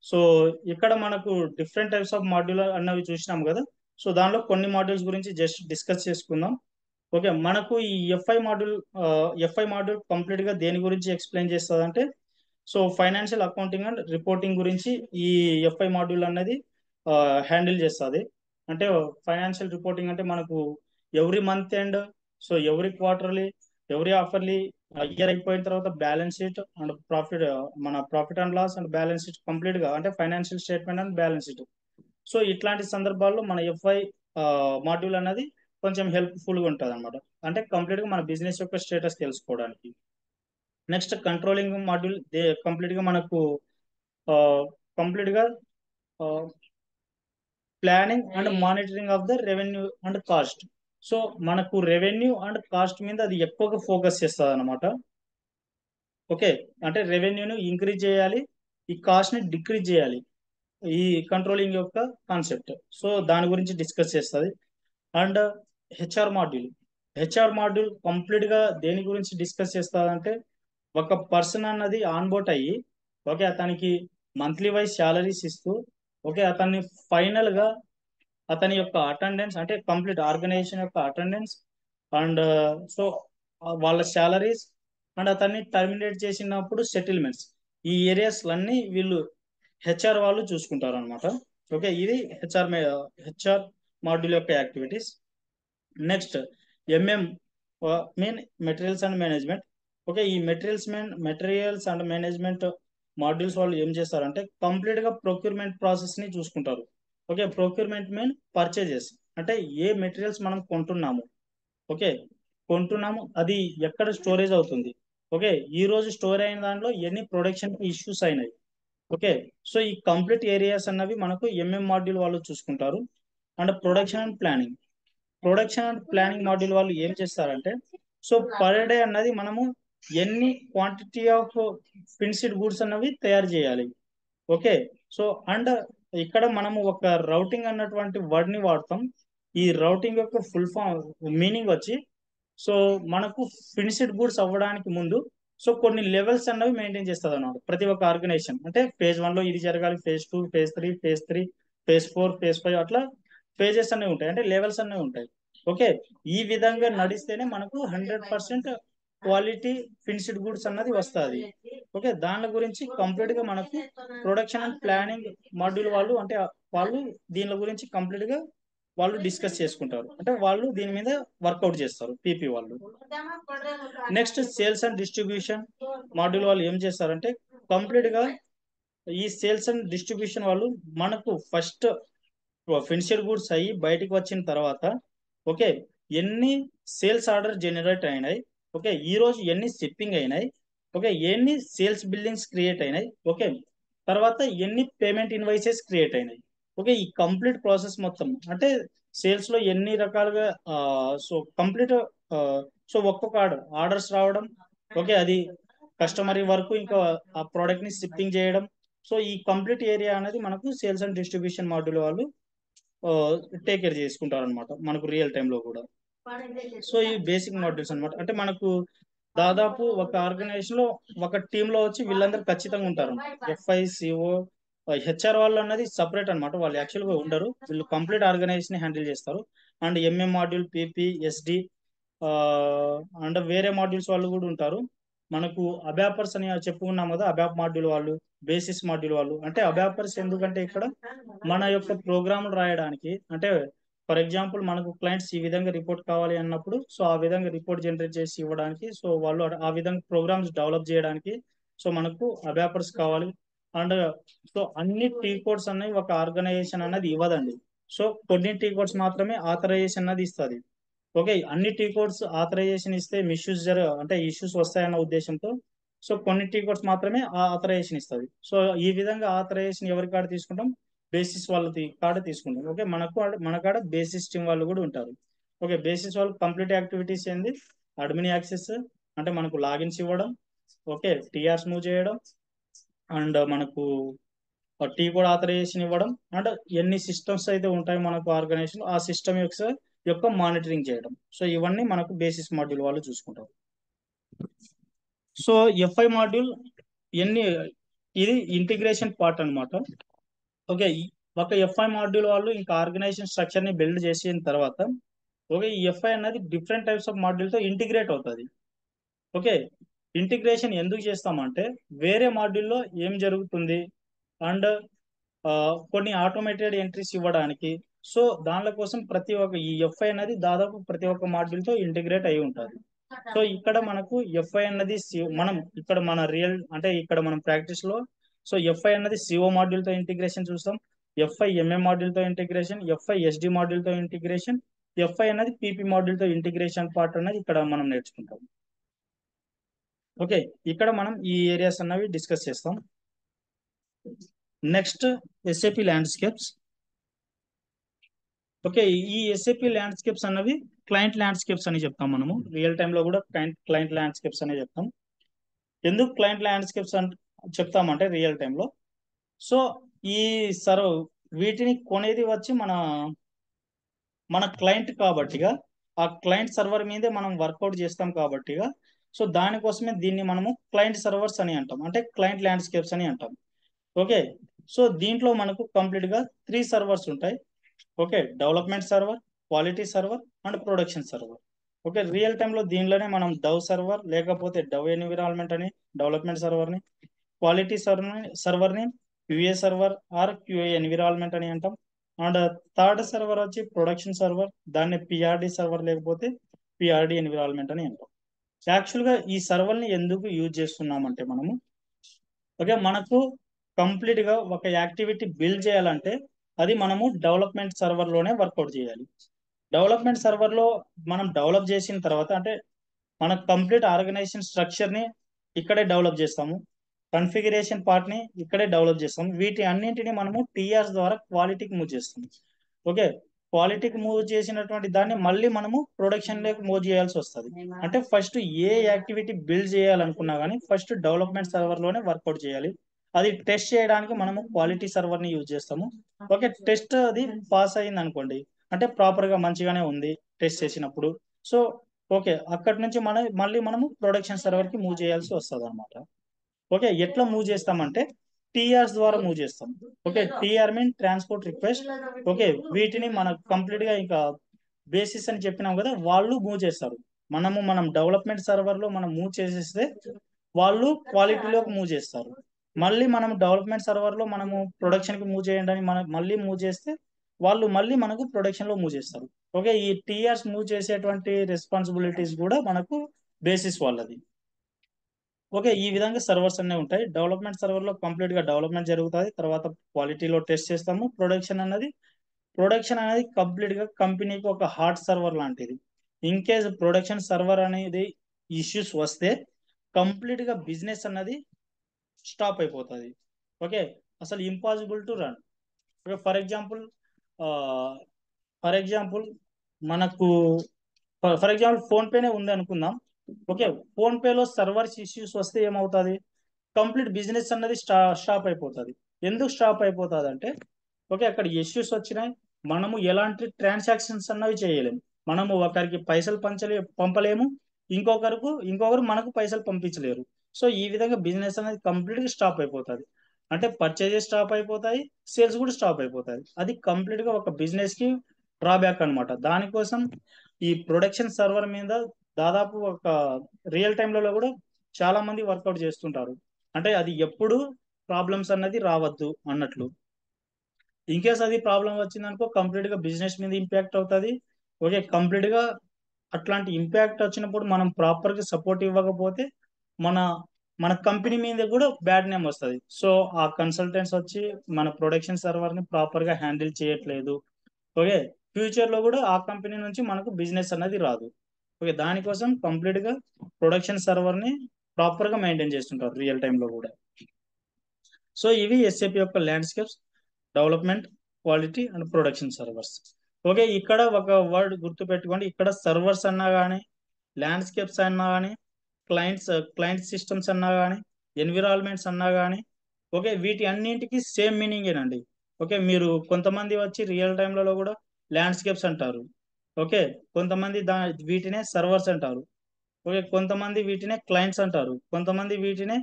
So ఇక్కడ మనకు డిఫరెంట్ టైప్స్ ఆఫ్ మాడ్యూల్ అన్నవి చూసినాం కదా. సో దానిలో కొన్ని మాడ్యూల్స్ గురించి జస్ట్ డిస్కస్ చేసుకుందాం. ఓకే, మనకు ఈ ఎఫ్ఐ మాడ్యూల్ కంప్లీట్ గా దేని గురించి ఎక్స్ప్లెయిన్ చేస్తుంది అంటే, so financial accounting and reporting గురించి ఈ ఎఫ్ఐ మాడ్యూల్ అనేది హ్యాండిల్ చేస్తుంది. అంటే ఫైనాన్షియల్ రిపోర్టింగ్ అంటే మనకు every month end, so every quarterly, every half yearly, year అయిపోయిన తర్వాత బ్యాలెన్స్ షీట్ అండ్ ప్రాఫిట్, మన profit and loss and balance sheet complete గా, అంటే financial statement and balance sheet. So ఇట్లాంటి సందర్భాల్లో మన ఎఫ్ఐ మాడ్యూల్ అనేది కొంచెం హెల్ప్ఫుల్ గా ఉంటుంది అనమాట. అంటే కంప్లీట్ గా మన బిజినెస్ యొక్క స్టేటస్ తెలుసుకోవడానికి. నెక్స్ట్ కంట్రోలింగ్ మాడ్యూల్ కంప్లీట్ గా మనకు కంప్లీట్ గా planning and monitoring of the revenue and cost. So మనకు రెవెన్యూ అండ్ కాస్ట్ మీద అది ఎక్కువగా ఫోకస్ చేస్తుంది అనమాట. ఓకే, అంటే రెవెన్యూను ఇంక్రీజ్ చేయాలి, ఈ కాస్ట్ ని డిక్రీజ్ చేయాలి, ఈ కంట్రోలింగ్ యొక్క కాన్సెప్ట్. సో దాని గురించి డిస్కస్ చేస్తుంది. And HR module. HR module complete గా దేని గురించి డిస్కస్ చేస్తారంటే, ఒక పర్సన్ అన్నది ఆన్బోట్ అయ్యి, ఓకే, అతనికి మంత్లీ వైజ్ శాలరీస్ ఇస్తూ, ఓకే, అతన్ని ఫైనల్ గా అతని యొక్క అటెండెన్స్, అంటే కంప్లీట్ ఆర్గనైజేషన్ యొక్క అటెండెన్స్ అండ్ సో వాళ్ళ శాలరీస్ అండ్ అతన్ని టర్మినేట్ చేసినప్పుడు సెటిల్మెంట్స్, ఈ ఏరియాస్ అన్ని వీళ్ళు హెచ్ఆర్ వాళ్ళు చూసుకుంటారు అనమాట. ఓకే, ఇది హెచ్ఆర్ మాడ్యూల్ యొక్క activities. Next MM mean materials and management. Okay, ఈ మెటీరియల్స్ అండ్ మేనేజ్మెంట్ మాడ్యూల్స్ వాళ్ళు ఏం చేస్తారంటే కంప్లీట్ గా ప్రొక్యూర్మెంట్ ప్రాసెస్ ని చూసుకుంటారు. ఓకే, ప్రొక్యూర్మెంట్ మీన్ పర్చేజెస్, అంటే ఏ మెటీరియల్స్ మనం కొంటున్నాము. ఓకే, కొంటున్నాము, అది ఎక్కడ స్టోరేజ్ అవుతుంది. ఓకే, ఈ రోజు స్టోర్ అయిన దాంట్లో ఎన్ని ప్రొడక్షన్ ఇష్యూస్ అయినాయి. ఓకే, సో ఈ కంప్లీట్ ఏరియాస్ అన్నవి మనకు ఎంఎం మాడ్యూల్ వాళ్ళు చూసుకుంటారు. And production and planning module వాళ్ళు ఏం చేస్తారంటే, సో పర్ డే అన్నది మనము ఎన్ని క్వాంటిటీ ఆఫ్ ఫినిష్డ్ గూడ్స్ అన్నవి తయారు చేయాలి. ఓకే, సో అండ్ ఇక్కడ మనము ఒక రౌటింగ్ అన్నటువంటి వర్డ్ ని వాడతాం. ఈ రౌటింగ్ యొక్క ఫుల్ ఫామ్ మీనింగ్ వచ్చి, సో మనకు ఫినిష్డ్ గూడ్స్ అవ్వడానికి ముందు సో కొన్ని లెవెల్స్ అన్నవి మెయింటైన్ చేస్తుంది అన్నమాట ప్రతి ఒక్క ఆర్గనైజేషన్. అంటే ఫేజ్ 1 లో ఇది జరగాలి, ఫేజ్ 2, ఫేజ్ 3, ఫేజ్ 4, ఫేజ్ 5, అట్లా ఫేజెస్ అనేవి ఉంటాయి, అంటే లెవెల్స్ అనేవి ఉంటాయి. ఓకే, ఈ విధంగా నడిస్తేనే మనకు 100% క్వాలిటీ ఫినిష్డ్ గూడ్స్ అన్నది వస్తుంది. ఓకే, దాని గురించి కంప్లీట్ గా మనకు ప్రొడక్షన్ అండ్ ప్లానింగ్ మాడ్యూల్ వాళ్ళు, అంటే వాళ్ళు దీని గురించి కంప్లీట్ గా వాళ్ళు డిస్కస్ చేసుకుంటారు, అంటే వాళ్ళు దీని మీద వర్కౌట్ చేస్తారు పీపీ వాళ్ళు. Next sales and distribution module వాళ్ళు ఏం చేస్తారంటే కంప్లీట్ గా ఈ సేల్స్ అండ్ డిస్ట్రిబ్యూషన్ వాళ్ళు మనకు ఫస్ట్ ఫినిషియర్ గూడ్స్ అయ్యి బయటికి వచ్చిన తర్వాత, ఓకే, ఎన్ని సేల్స్ ఆర్డర్ జనరేట్ అయినాయి, ఓకే, ఈ రోజు ఎన్ని షిప్పింగ్ అయినాయి, ఓకే, ఎన్ని సేల్స్ బిల్డింగ్స్ క్రియేట్ అయినాయి, ఓకే, తర్వాత ఎన్ని పేమెంట్ ఇన్వాయిసెస్ క్రియేట్ అయినాయి. ఓకే, ఈ కంప్లీట్ ప్రాసెస్ మొత్తం, అంటే సేల్స్ లో ఎన్ని రకాలుగా సో కంప్లీట్ సో ఒక్కొక్క ఆర్డర్స్ రావడం, ఓకే, అది కస్టమర్ వరకు ఇంకా ఆ ప్రోడక్ట్ ని షిప్పింగ్ చేయడం. సో ఈ కంప్లీట్ ఏరియా అనేది మనకు సేల్స్ అండ్ డిస్ట్రిబ్యూషన్ మాడ్యూల్ వాళ్ళు టేక్ కేర్ చేసుకుంటారు అనమాట మనకు రియల్ టైంలో కూడా. సో ఈ బేసిక్ మాడ్యూల్స్ అన్నమాట. అంటే మనకు దాదాపు ఒక ఆర్గనైజేషన్ లో ఒక టీమ్ లో వచ్చి వీళ్ళందరూ ఖచ్చితంగా ఉంటారు. ఎఫ్ఐ సిఓ హెచ్ఆర్ వాళ్ళు అన్నది సపరేట్ అన్నమాట. వాళ్ళు యాక్చువల్ గా ఉండరు, వీళ్ళు కంప్లీట్ ఆర్గనైజేషన్ హ్యాండిల్ చేస్తారు. And MM module, PP, SD and వేరే మాడ్యూల్స్ వాళ్ళు కూడా ఉంటారు. మనకు అబాపర్స్ అని చెప్పుకున్నాం కదా, అబాప్ మాడ్యూల్ వాళ్ళు, బేసిస్ మాడ్యూల్ వాళ్ళు. అంటే అబాపర్స్ ఎందుకంటే ఇక్కడ మన యొక్క ప్రోగ్రాములు రాయడానికి, అంటే ఫర్ ఎగ్జాంపుల్ మనకు క్లయింట్స్ ఈ విధంగా రిపోర్ట్ కావాలి అన్నప్పుడు సో ఆ విధంగా రిపోర్ట్ జనరేట్ చేసి ఇవ్వడానికి, సో వాళ్ళు ఆ విధంగా ప్రోగ్రామ్స్ డెవలప్ చేయడానికి సో మనకు అబాపర్స్ కావాలి. అండ్ సో అన్ని టీ కోడ్స్ అనేవి ఒక ఆర్గనైజేషన్ అనేది ఇవ్వదండి. సో కొన్ని టీ కోడ్స్ మాత్రమే ఆథరైజేషన్ అనేది ఇస్తుంది. ఓకే, అన్ని టీ కోడ్స్ ఆథరైజేషన్ ఇస్తే మిస్యూజ్ అంటే ఇష్యూస్ వస్తాయన్న ఉద్దేశంతో సో కొన్ని టీ కోడ్స్ మాత్రమే ఆథరైజేషన్ ఇస్తుంది. సో ఈ విధంగా ఆథరైజేషన్ ఎవరి కాడ తీసుకుంటాం, బేసిస్ వాళ్ళ కాడ తీసుకుంటాం. ఓకే, మన కాడ బేసిస్ టీం వాళ్ళు కూడా ఉంటారు. ఓకే, బేసిస్ వాళ్ళు కంప్లీట్ యాక్టివిటీస్ ఏంది, అడ్మిన్ యాక్సెస్ అంటే మనకు లాగిన్స్ ఇవ్వడం, ఓకే టీఆర్స్ మూవ్ చేయడం, అండ్ మనకు టీ కోడ్ ఆథరైజేషన్ ఇవ్వడం, అండ్ ఎన్ని సిస్టమ్స్ అయితే ఉంటాయి మనకు ఆర్గనైజేషన్ ఆ సిస్టమ్ యొక్క మానిటరింగ్ చేయడం. సో ఇవన్నీ మనకు బేసిస్ మాడ్యూల్ వాళ్ళు చూసుకుంటారు. సో ఎఫ్ఐ మాడ్యూల్ ఎన్ని, ఇది ఇంటిగ్రేషన్ పార్ట్ అన్నమాట. ఓకే, ఒక ఎఫ్ఐ మాడ్యూల్ వాళ్ళు ఇంకా ఆర్గనైజేషన్ స్ట్రక్చర్ ని బిల్డ్ చేసిన తర్వాత ఓకే ఈ ఎఫ్ఐ అనేది డిఫరెంట్ టైప్స్ ఆఫ్ మాడ్యూల్ తో ఇంటిగ్రేట్ అవుతుంది. ఓకే, ఇంటిగ్రేషన్ ఎందుకు చేస్తామంటే వేరే మాడ్యూల్లో ఏం జరుగుతుంది అండ్ కొన్ని ఆటోమేటెడ్ ఎంట్రీస్ ఇవ్వడానికి. సో దానిల కోసం ప్రతి ఒక్క ఈ ఎఫ్ఐ అనేది దాదాపు ప్రతి ఒక్క మాడ్యూల్ తో ఇంటిగ్రేట్ అయి ఉంటుంది. సో ఇక్కడ మనకు ఎఫ్ఐ అన్నది మనం ఇక్కడ మన రియల్ అంటే ఇక్కడ మనం ప్రాక్టీస్ లో సో ఎఫ్ఐ అన్నది సిఓ మాడ్యూల్ తో ఇంటిగ్రేషన్ చూస్తాం, ఎఫ్ఐ ఎంఎం మాడ్యూల్ తో ఇంటిగ్రేషన్, ఎఫ్ఐ ఎస్డి మాడ్యూల్ తో ఇంటిగ్రేషన్, ఎఫ్ఐ అనేది పిపి మాడ్యూల్ తో ఇంటిగ్రేషన్ పార్ట్ అనేది ఇక్కడ మనం నేర్చుకుంటాం. ఓకే, ఇక్కడ మనం ఈ ఏరియాస్ అన్నవి డిస్కస్ చేస్తాం. Next SAP landscapes. ఓకే, ఈ ఎస్ఏపి ల్యాండ్స్కేప్స్ అన్నవి క్లయింట్ ల్యాండ్స్కేప్స్ అని చెప్తాం. మనము రియల్ టైమ్ లో కూడా క్లయింట్ ల్యాండ్స్కేప్స్ అనే చెప్తాం. ఎందుకు క్లయింట్ ల్యాండ్స్కేప్స్ అని చెప్తామంటే రియల్ టైమ్ లో సో ఈ సర్వ్ వీటిని కొనేది వచ్చి మన మన క్లయింట్ కాబట్టిగా ఆ క్లయింట్ సర్వర్ మీదే మనం వర్కౌట్ చేస్తాం కాబట్టిగా సో దానికోసమే దీన్ని మనము క్లయింట్ సర్వర్స్ అని అంటాం, అంటే క్లయింట్ ల్యాండ్స్కేప్స్ అని అంటాం. ఓకే, సో దీంట్లో మనకు కంప్లీట్ గా 3 సర్వర్స్ ఉంటాయి. Okay, development server, quality server and production server. Okay, real time లో దీనిలోనే మనం డవ్ సర్వర్ లేకపోతే డవ్ ఎన్విరాన్మెంట్ అని డెవలప్మెంట్ సర్వర్ ని, క్వాలిటీ సర్వర్ ని QA server or QA environment అని అంటాం. అండ్ థర్డ్ సర్వర్ వచ్చి ప్రొడక్షన్ సర్వర్, దాన్ని పిఆర్డి సర్వర్ లేకపోతే పిఆర్డి ఎన్విరాన్మెంట్ అని అంటాం. యాక్చువల్ గా ఈ సర్వర్ ని ఎందుకు యూజ్ చేస్తున్నామంటే మనము ఓకే మనకు కంప్లీట్ గా ఒక యాక్టివిటీ బిల్డ్ చేయాలంటే అది మనము డెవలప్మెంట్ సర్వర్ లోనే వర్కౌట్ చేయాలి. డెవలప్మెంట్ సర్వర్ లో మనం డెవలప్ చేసిన తర్వాత అంటే మన కంప్లీట్ ఆర్గనైజేషన్ స్ట్రక్చర్ ని ఇక్కడే డెవలప్ చేస్తాము, కన్ఫిగరేషన్ పార్ట్ ని ఇక్కడే డెవలప్ చేస్తాము. వీటి అన్నింటిని మనము టీఆర్స్ ద్వారా క్వాలిటీకి మూవ్ చేస్తాము. ఓకే, క్వాలిటీకి మూవ్ చేసినటువంటి దాన్ని మళ్ళీ మనము ప్రొడక్షన్ లోకి మూవ్ చేయాల్సి వస్తుంది. అంటే ఫస్ట్ ఏ యాక్టివిటీ బిల్డ్ చేయాలనుకున్నా కానీ ఫస్ట్ డెవలప్మెంట్ సర్వర్ లోనే వర్కౌట్ చేయాలి. అది టెస్ట్ చేయడానికి మనము క్వాలిటీ సర్వర్ ని యూజ్ చేస్తాము. ఓకే, టెస్ట్ అది పాస్ అయింది అనుకోండి, అంటే ప్రాపర్ గా మంచిగానే ఉంది టెస్ట్ చేసినప్పుడు సో ఓకే అక్కడి నుంచి మళ్ళీ మనము ప్రొడక్షన్ సర్వర్ కి మూవ్ చేయాల్సి వస్తుంది అనమాట. ఓకే, ఎట్లా మూవ్ చేస్తామంటే టీఆర్స్ ద్వారా మూవ్ చేస్తాం. Okay, TR mean transport request. Okay, వీటిని మనకు కంప్లీట్ గా ఇంకా బేసిస్ అని చెప్పినాం కదా, వాళ్ళు మూవ్ చేస్తారు. మనం డెవలప్మెంట్ సర్వర్ లో మనం మూవ్ చేసేస్తే వాళ్ళు క్వాలిటీలోకి మూవ్ చేస్తారు. మళ్ళీ మనం డెవలప్మెంట్ సర్వర్ లో మనము ప్రొడక్షన్ కి మూవ్ చేయండి అని మనం మళ్ళీ మూవ్ చేస్తే వాళ్ళు మళ్ళీ మనకు ప్రొడక్షన్ లో మూవ్ చేస్తారు. ఓకే, ఈ టీఆర్స్ మూవ్ చేసేటువంటి రెస్పాన్సిబిలిటీస్ కూడా మనకు బేసిస్ వాళ్ళది. ఓకే, ఈ విధంగా సర్వర్స్ అన్నీ ఉంటాయి. డెవలప్మెంట్ సర్వర్ లో కంప్లీట్ గా డెవలప్మెంట్ జరుగుతుంది, తర్వాత క్వాలిటీలో టెస్ట్ చేస్తాము. ప్రొడక్షన్ అనేది కంప్లీట్ గా కంపెనీకి ఒక హార్ట్ సర్వర్ లాంటిది. ఇన్ కేస్ ప్రొడక్షన్ సర్వర్ అనేది ఇష్యూస్ వస్తే కంప్లీట్ గా బిజినెస్ అన్నది స్టాప్ అయిపోతుంది. ఓకే, అసలు impossible to run. Okay, for example మనకు ఫర్ ఎగ్జాంపుల్ ఫోన్ పేనే ఉంది అనుకుందాం. ఓకే, ఫోన్ పేలో సర్వర్స్ ఇష్యూస్ వస్తే ఏమవుతుంది, కంప్లీట్ బిజినెస్ అన్నది స్టాప్ అయిపోతుంది. ఎందుకు స్టాప్ అయిపోతుంది అంటే ఓకే అక్కడ ఇష్యూస్ వచ్చినాయి, మనము ఎలాంటి ట్రాన్సాక్షన్స్ అన్నవి చేయలేము. మనము ఒకరికి పైసలు పంపలేము, ఇంకొకరు మనకు పైసలు పంపించలేరు. సో ఈ విధంగా బిజినెస్ అనేది కంప్లీట్ గా స్టాప్ అయిపోతుంది. అంటే పర్చేజెస్ స్టాప్ అయిపోతాయి, సేల్స్ కూడా స్టాప్ అయిపోతాయి. అది కంప్లీట్ గా ఒక బిజినెస్ కి డ్రాబ్యాక్ అన్నమాట. దానికోసం ఈ ప్రొడక్షన్ సర్వర్ మీద దాదాపు ఒక రియల్ టైంలలో కూడా చాలా మంది వర్కౌట్ చేస్తుంటారు. అంటే అది ఎప్పుడు ప్రాబ్లమ్స్ అన్నది రావద్దు అన్నట్లు. ఇన్ కేస్ అది ప్రాబ్లం వచ్చిందనుకో కంప్లీట్ గా బిజినెస్ మీద ఇంపాక్ట్ అవుతుంది. ఓకే, కంప్లీట్ గా అట్లాంటి ఇంపాక్ట్ వచ్చినప్పుడు మనం ప్రాపర్ గా సపోర్ట్ ఇవ్వకపోతే మన మన కంపెనీ మీద కూడా బ్యాడ్ నేమ్ వస్తుంది. సో ఆ కన్సల్టెంట్స్ వచ్చి మన ప్రొడక్షన్ సర్వర్ ని ప్రాపర్ గా హ్యాండిల్ చేయట్లేదు. ఓకే, ఫ్యూచర్ లో కూడా ఆ కంపెనీ నుంచి మనకు బిజినెస్ అనేది రాదు. ఓకే, దానికోసం కంప్లీట్ గా ప్రొడక్షన్ సర్వర్ ని ప్రాపర్ గా మెయింటైన్ చేస్తుంటారు రియల్ టైమ్ లో కూడా. సో ఇవి ఎస్ఏపి యొక్క landscapes, development, quality and production servers. Okay, ఇక్కడ ఒక వర్డ్ గుర్తు పెట్టుకోండి. ఇక్కడ సర్వర్స్ అన్నా కానీ, ల్యాండ్స్కేప్స్ అన్నా కానీ, క్లయింట్ సిస్టమ్స్ అన్నా కానీ, ఎన్విరాన్మెంట్స్ అన్నా కానీ, ఓకే, వీటి అన్నింటికి సేమ్ మీనింగ్ ఏనండి. ఓకే, మీరు కొంతమంది వచ్చి రియల్ టైంలలో కూడా ల్యాండ్స్కేప్స్ అంటారు. ఓకే, కొంతమంది వీటినే సర్వర్స్ అంటారు. ఓకే, కొంతమంది వీటినే క్లయింట్స్ అంటారు, కొంతమంది వీటినే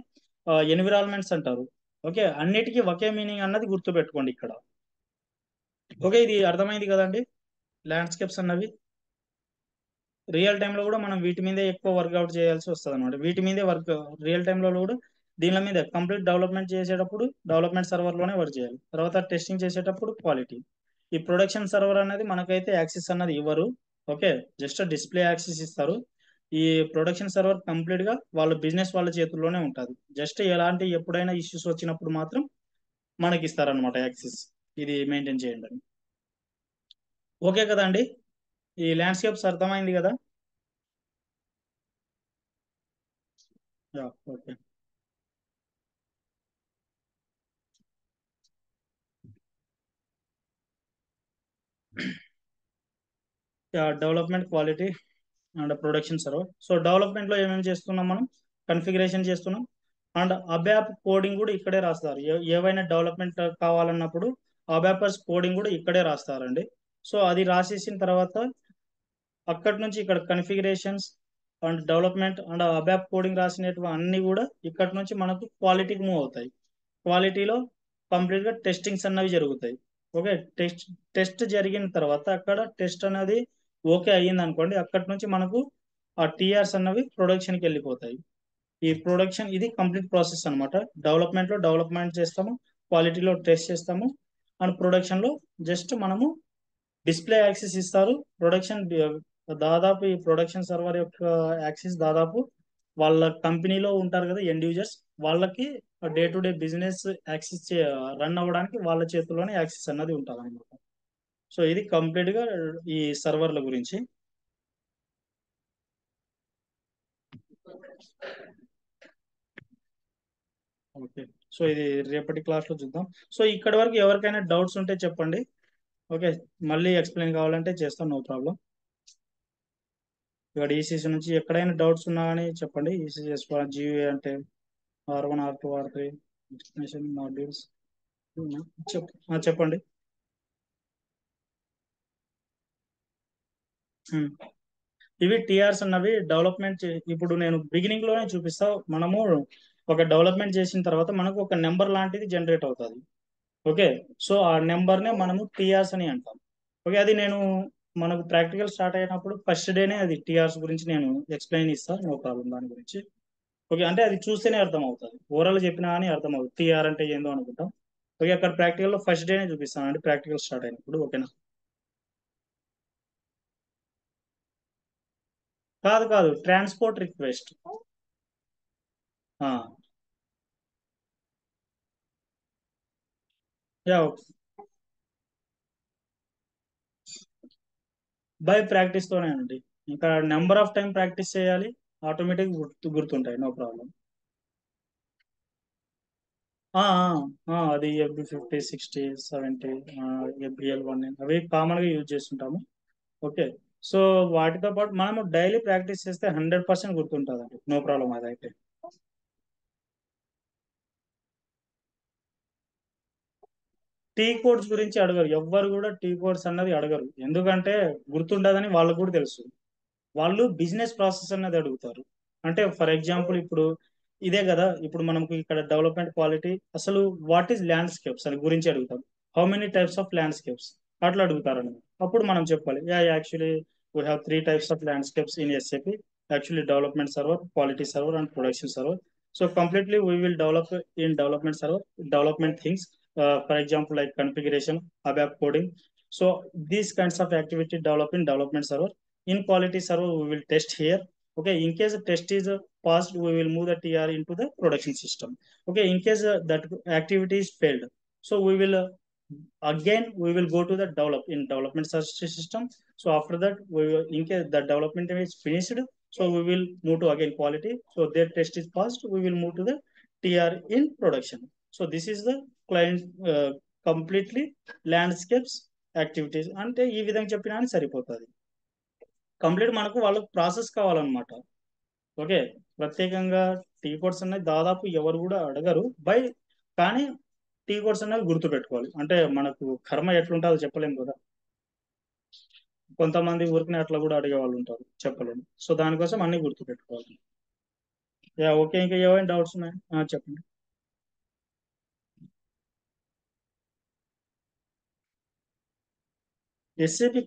ఎన్విరాన్మెంట్స్ అంటారు. ఓకే, అన్నిటికీ ఒకే మీనింగ్ అన్నది గుర్తు పెట్టుకోండి ఇక్కడ. ఓకే, ఇది అర్థమైంది కదండి. ల్యాండ్స్కేప్స్ అన్నవి రియల్ టైంలో కూడా మనం వీటి మీదే ఎక్కువ వర్కౌట్ చేయాల్సి వస్తుంది అనమాట. వీటి మీదే రియల్ టైంలో కూడా దీని మీద కంప్లీట్ డెవలప్మెంట్ చేసేటప్పుడు డెవలప్మెంట్ సర్వర్లోనే వర్క్ చేయాలి. తర్వాత టెస్టింగ్ చేసేటప్పుడు క్వాలిటీ. ఈ ప్రొడక్షన్ సర్వర్ అనేది మనకైతే యాక్సెస్ అన్నది ఇవ్వరు. ఓకే, జస్ట్ డిస్ప్లే యాక్సెస్ ఇస్తారు. ఈ ప్రొడక్షన్ సర్వర్ కంప్లీట్ గా వాళ్ళ చేతుల్లోనే ఉంటుంది. జస్ట్ ఎప్పుడైనా ఇష్యూస్ వచ్చినప్పుడు మాత్రం మనకి ఇస్తారనమాట యాక్సెస్, ఇది మెయింటైన్ చేయండి అని. ఓకే కదండి, ఈ ల్యాండ్స్కేప్స్ అర్థమైంది కదా. Yeah, okay. Yeah, development, quality and production server. So development లో ఏమేమి చేస్తున్నాం మనం, కన్ఫిగరేషన్ చేస్తున్నాం. అండ్ అబ్యాప్ కోడింగ్ కూడా ఇక్కడే రాస్తారు. ఏవైనా డెవలప్మెంట్ కావాలన్నప్పుడు అబ్యాపర్స్ కోడింగ్ కూడా ఇక్కడే రాస్తారండి. సో అది రాసేసిన తర్వాత అక్కడి నుంచి ఇక్కడ configurations and development and ABAP coding రాసినటువంటి అన్ని కూడా ఇక్కడ నుంచి మనకు క్వాలిటీకి మూవ్ అవుతాయి. క్వాలిటీలో కంప్లీట్ గా టెస్టింగ్స్ అన్నవి జరుగుతాయి. ఓకే, టెస్ట్ జరిగిన తర్వాత అక్కడ టెస్ట్ అనేది ఓకే అయ్యింది అనుకోండి, అక్కడి నుంచి మనకు ఆ టీఆర్స్ అన్నవి ప్రొడక్షన్ కి వెళ్ళిపోతాయి. ఈ ప్రొడక్షన్ ఇది కంప్లీట్ ప్రాసెస్ అనమాట. డెవలప్మెంట్ లో డెవలప్మెంట్ చేస్తాము, క్వాలిటీలో టెస్ట్ చేస్తాము, అండ్ ప్రొడక్షన్ లో జస్ట్ మనము డిస్ప్లే యాక్సెస్ ఇస్తారు. దాదాపు ఈ ప్రొడక్షన్ సర్వర్ యొక్క యాక్సెస్ దాదాపు వాళ్ళ కంపెనీలో ఉంటారు కదా ఎండ్ యూజర్స్, వాళ్ళకి day to day business access run అవ్వడానికి వాళ్ళ చేతుల్లోనే యాక్సెస్ అన్నది ఉంటుంది అనమాట. సో ఇది కంప్లీట్ గా ఈ సర్వర్ల గురించి. ఓకే, సో ఇది రేపటి క్లాస్ లో చూద్దాం. సో ఇక్కడ వరకు ఎవరికైనా డౌట్స్ ఉంటే చెప్పండి. ఓకే, మళ్ళీ ఎక్స్ప్లెయిన్ కావాలంటే చేస్తాను, నో ప్రాబ్లం. ఇక్కడ ఈసీసీ నుంచి ఎక్కడైనా డౌట్స్ ఉన్నా కానీ చెప్పండి. ఈసీసీ ఎస్4 జీవీ అంటే R1 R2 R3 explanation modules చెప్పండి. ఉమ్. ఇవి టీఆర్స్ అన్నవి డెవలప్మెంట్. ఇప్పుడు నేను బిగినింగ్ లోనే చూపిస్తా. మనము ఒక డెవలప్మెంట్ చేసిన తర్వాత మనకు ఒక నెంబర్ లాంటిది జనరేట్ అవుతుంది. ఓకే, సో ఆ నెంబర్ నే మనము టీఆర్స్ అని అంటాం. ఓకే, అది నేను మనకు ప్రాక్టికల్ స్టార్ట్ అయినప్పుడు ఫస్ట్ డేనే అది టీఆర్స్ గురించి నేను ఎక్స్ప్లెయిన్ ఇస్తాను, నో ప్రాబ్లం దాని గురించి. ఓకే, అంటే అది చూస్తేనే అర్థం అవుతుంది, ఓవరాల్ చెప్పినా కానీ అర్థం అవుతుంది టీఆర్ అంటే ఏందో అనుకుంటాం. ఓకే, అక్కడ ప్రాక్టికల్ లో ఫస్ట్ డేనే చూపిస్తాను అంటే ప్రాక్టికల్ స్టార్ట్ అయినప్పుడు. ఓకేనా. కాదు కాదు, transport request. Yeah, by practice తోనే అండి. ఇంకా నెంబర్ ఆఫ్ టైం ప్రాక్టీస్ చేయాలి, ఆటోమేటిక్ గుర్తుంటాయి, నో ప్రాబ్లం. అది FB50 60 70, FBL1 అవి కామన్ గా యూజ్ చేస్తుంటాము. ఓకే, సో వాటితో పాటు మనము డైలీ ప్రాక్టీస్ చేస్తే 100% గుర్తుంటుంది అండి, నో ప్రాబ్లం అదైతే. టీ కోడ్స్ గురించి అడగరు, ఎవ్వరు కూడా టీ కోడ్స్ అన్నది అడగరు, ఎందుకంటే గుర్తుండదని వాళ్ళకు కూడా తెలుసు. వాళ్ళు బిజినెస్ ప్రాసెస్ అనేది అడుగుతారు. అంటే ఫర్ ఎగ్జాంపుల్ ఇప్పుడు ఇదే కదా, ఇప్పుడు మనకు ఇక్కడ డెవలప్మెంట్ క్వాలిటీ అసలు వాట్ ఈస్ ల్యాండ్స్కేప్స్ అని గురించి అడుగుతారు. How many types of landscapes అట్లా అడుగుతారని. అప్పుడు మనం చెప్పాలి, yeah actually we have three types of landscapes in SAP, actually development server, quality server and production server. So completely we will develop in development server development things, for example like configuration, ABAP coding. So these kinds of activity develop in development server. In quality server, we will test here. Okay, in case the test is passed, we will move the TR into the production system. Okay, in case that activity is failed, so we will again we will go to the development system. So after that, we will, in case the development is finished, so we will move to again quality. So their test is passed, we will move to the TR in production. So this is the client completely landscapes activities అంటే ఈ విధంగా చెప్పినా అని సరిపోతుంది. కంప్లీట్ మనకు వాళ్ళకు ప్రాసెస్ కావాలన్నమాట. ఓకే, ప్రత్యేకంగా టీ కోడ్స్ అనేది దాదాపు ఎవరు కూడా అడగరు బై, కానీ టీ కోడ్స్ అనేది గుర్తు పెట్టుకోవాలి. అంటే మనకు కర్మ ఎట్లుంటుందో చెప్పలేము కదా, కొంతమంది ఊరికనే అట్లా కూడా అడిగే వాళ్ళు ఉంటారు, చెప్పలేము. సో దానికోసం అన్ని గుర్తు పెట్టుకోవాలి. యా ఓకే, ఇంకా ఏమైనా డౌట్స్ ఉన్నాయి చెప్పండి. ఎస్ఏపి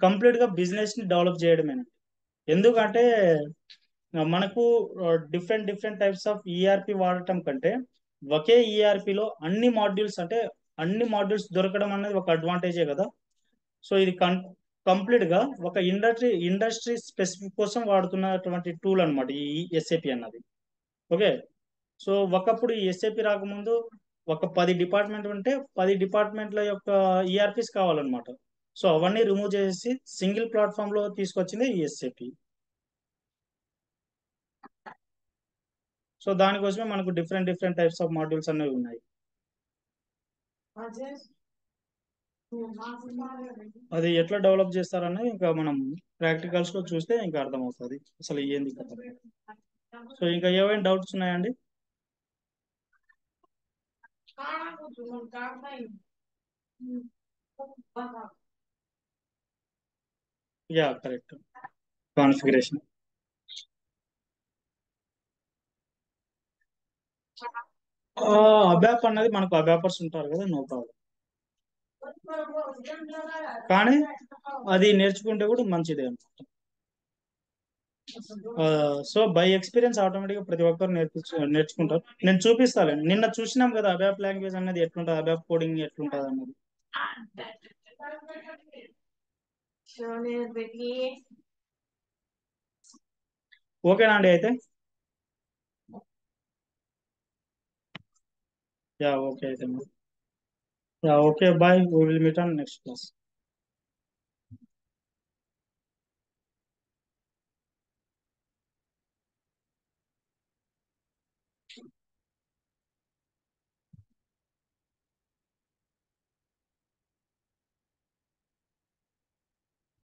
కంప్లీట్ గా బిజినెస్ ని డెవలప్ చేయడమేనండి. ఎందుకంటే మనకు different different types of ERP వాడటం కంటే ఒకే ఈఆర్పిలో అన్ని మాడ్యూల్స్, అంటే అన్ని మాడ్యూల్స్ దొరకడం అనేది ఒక అడ్వాంటేజే కదా. సో ఇది కంప్లీట్ గా ఒక ఇండస్ట్రీ స్పెసిఫిక్ కోసం వాడుతున్నటువంటి టూల్ అన్నమాట ఈ ఎస్ఏపి అన్నది. ఓకే, సో ఒకప్పుడు ఈ ఎస్ఏపి రాకముందు ఒక 10 డిపార్ట్మెంట్ ఉంటే 10 డిపార్ట్మెంట్ల యొక్క ఈఆర్పిస్ కావాలన్నమాట. సో అవన్నీ రిమూవ్ చేసి సింగిల్ ప్లాట్ఫామ్ లో తీసుకొచ్చింది ఈ ఎస్ఏపి. సో దానికోసమే మనకు different different types of modules అనేవి ఉన్నాయి. అది ఎట్లా డెవలప్ చేస్తారనేది ఇంకా మనం ప్రాక్టికల్స్ లో చూస్తే ఇంకా అర్థమవుతుంది అసలు ఏంది కథ. సో ఇంకా ఏమైనా డౌట్స్ ఉన్నాయండి? Yeah correct, configuration. అబ్యాప్ అన్నది మనకు అబ్యాపర్స్ ఉంటారు కదా, నో ప్రాబ్లం. కానీ అది నేర్చుకుంటే కూడా మంచిదే అనమాట. సో బై ఎక్స్పీరియన్స్ ఆటోమేటిక్ గా ప్రతి ఒక్కరు నేర్చుకుంటారు. నేను చూపిస్తాను, నిన్న చూసినాం కదా అబ్యాప్ లాంగ్వేజ్ అనేది ఎట్లుంటుంది, అబ్యాప్ కోడింగ్ ఎట్లుంటుంది అన్నది. ఓకేనా అండి అయితే? యా ఓకే అయితే. Yeah okay, bye, we will meet on next class.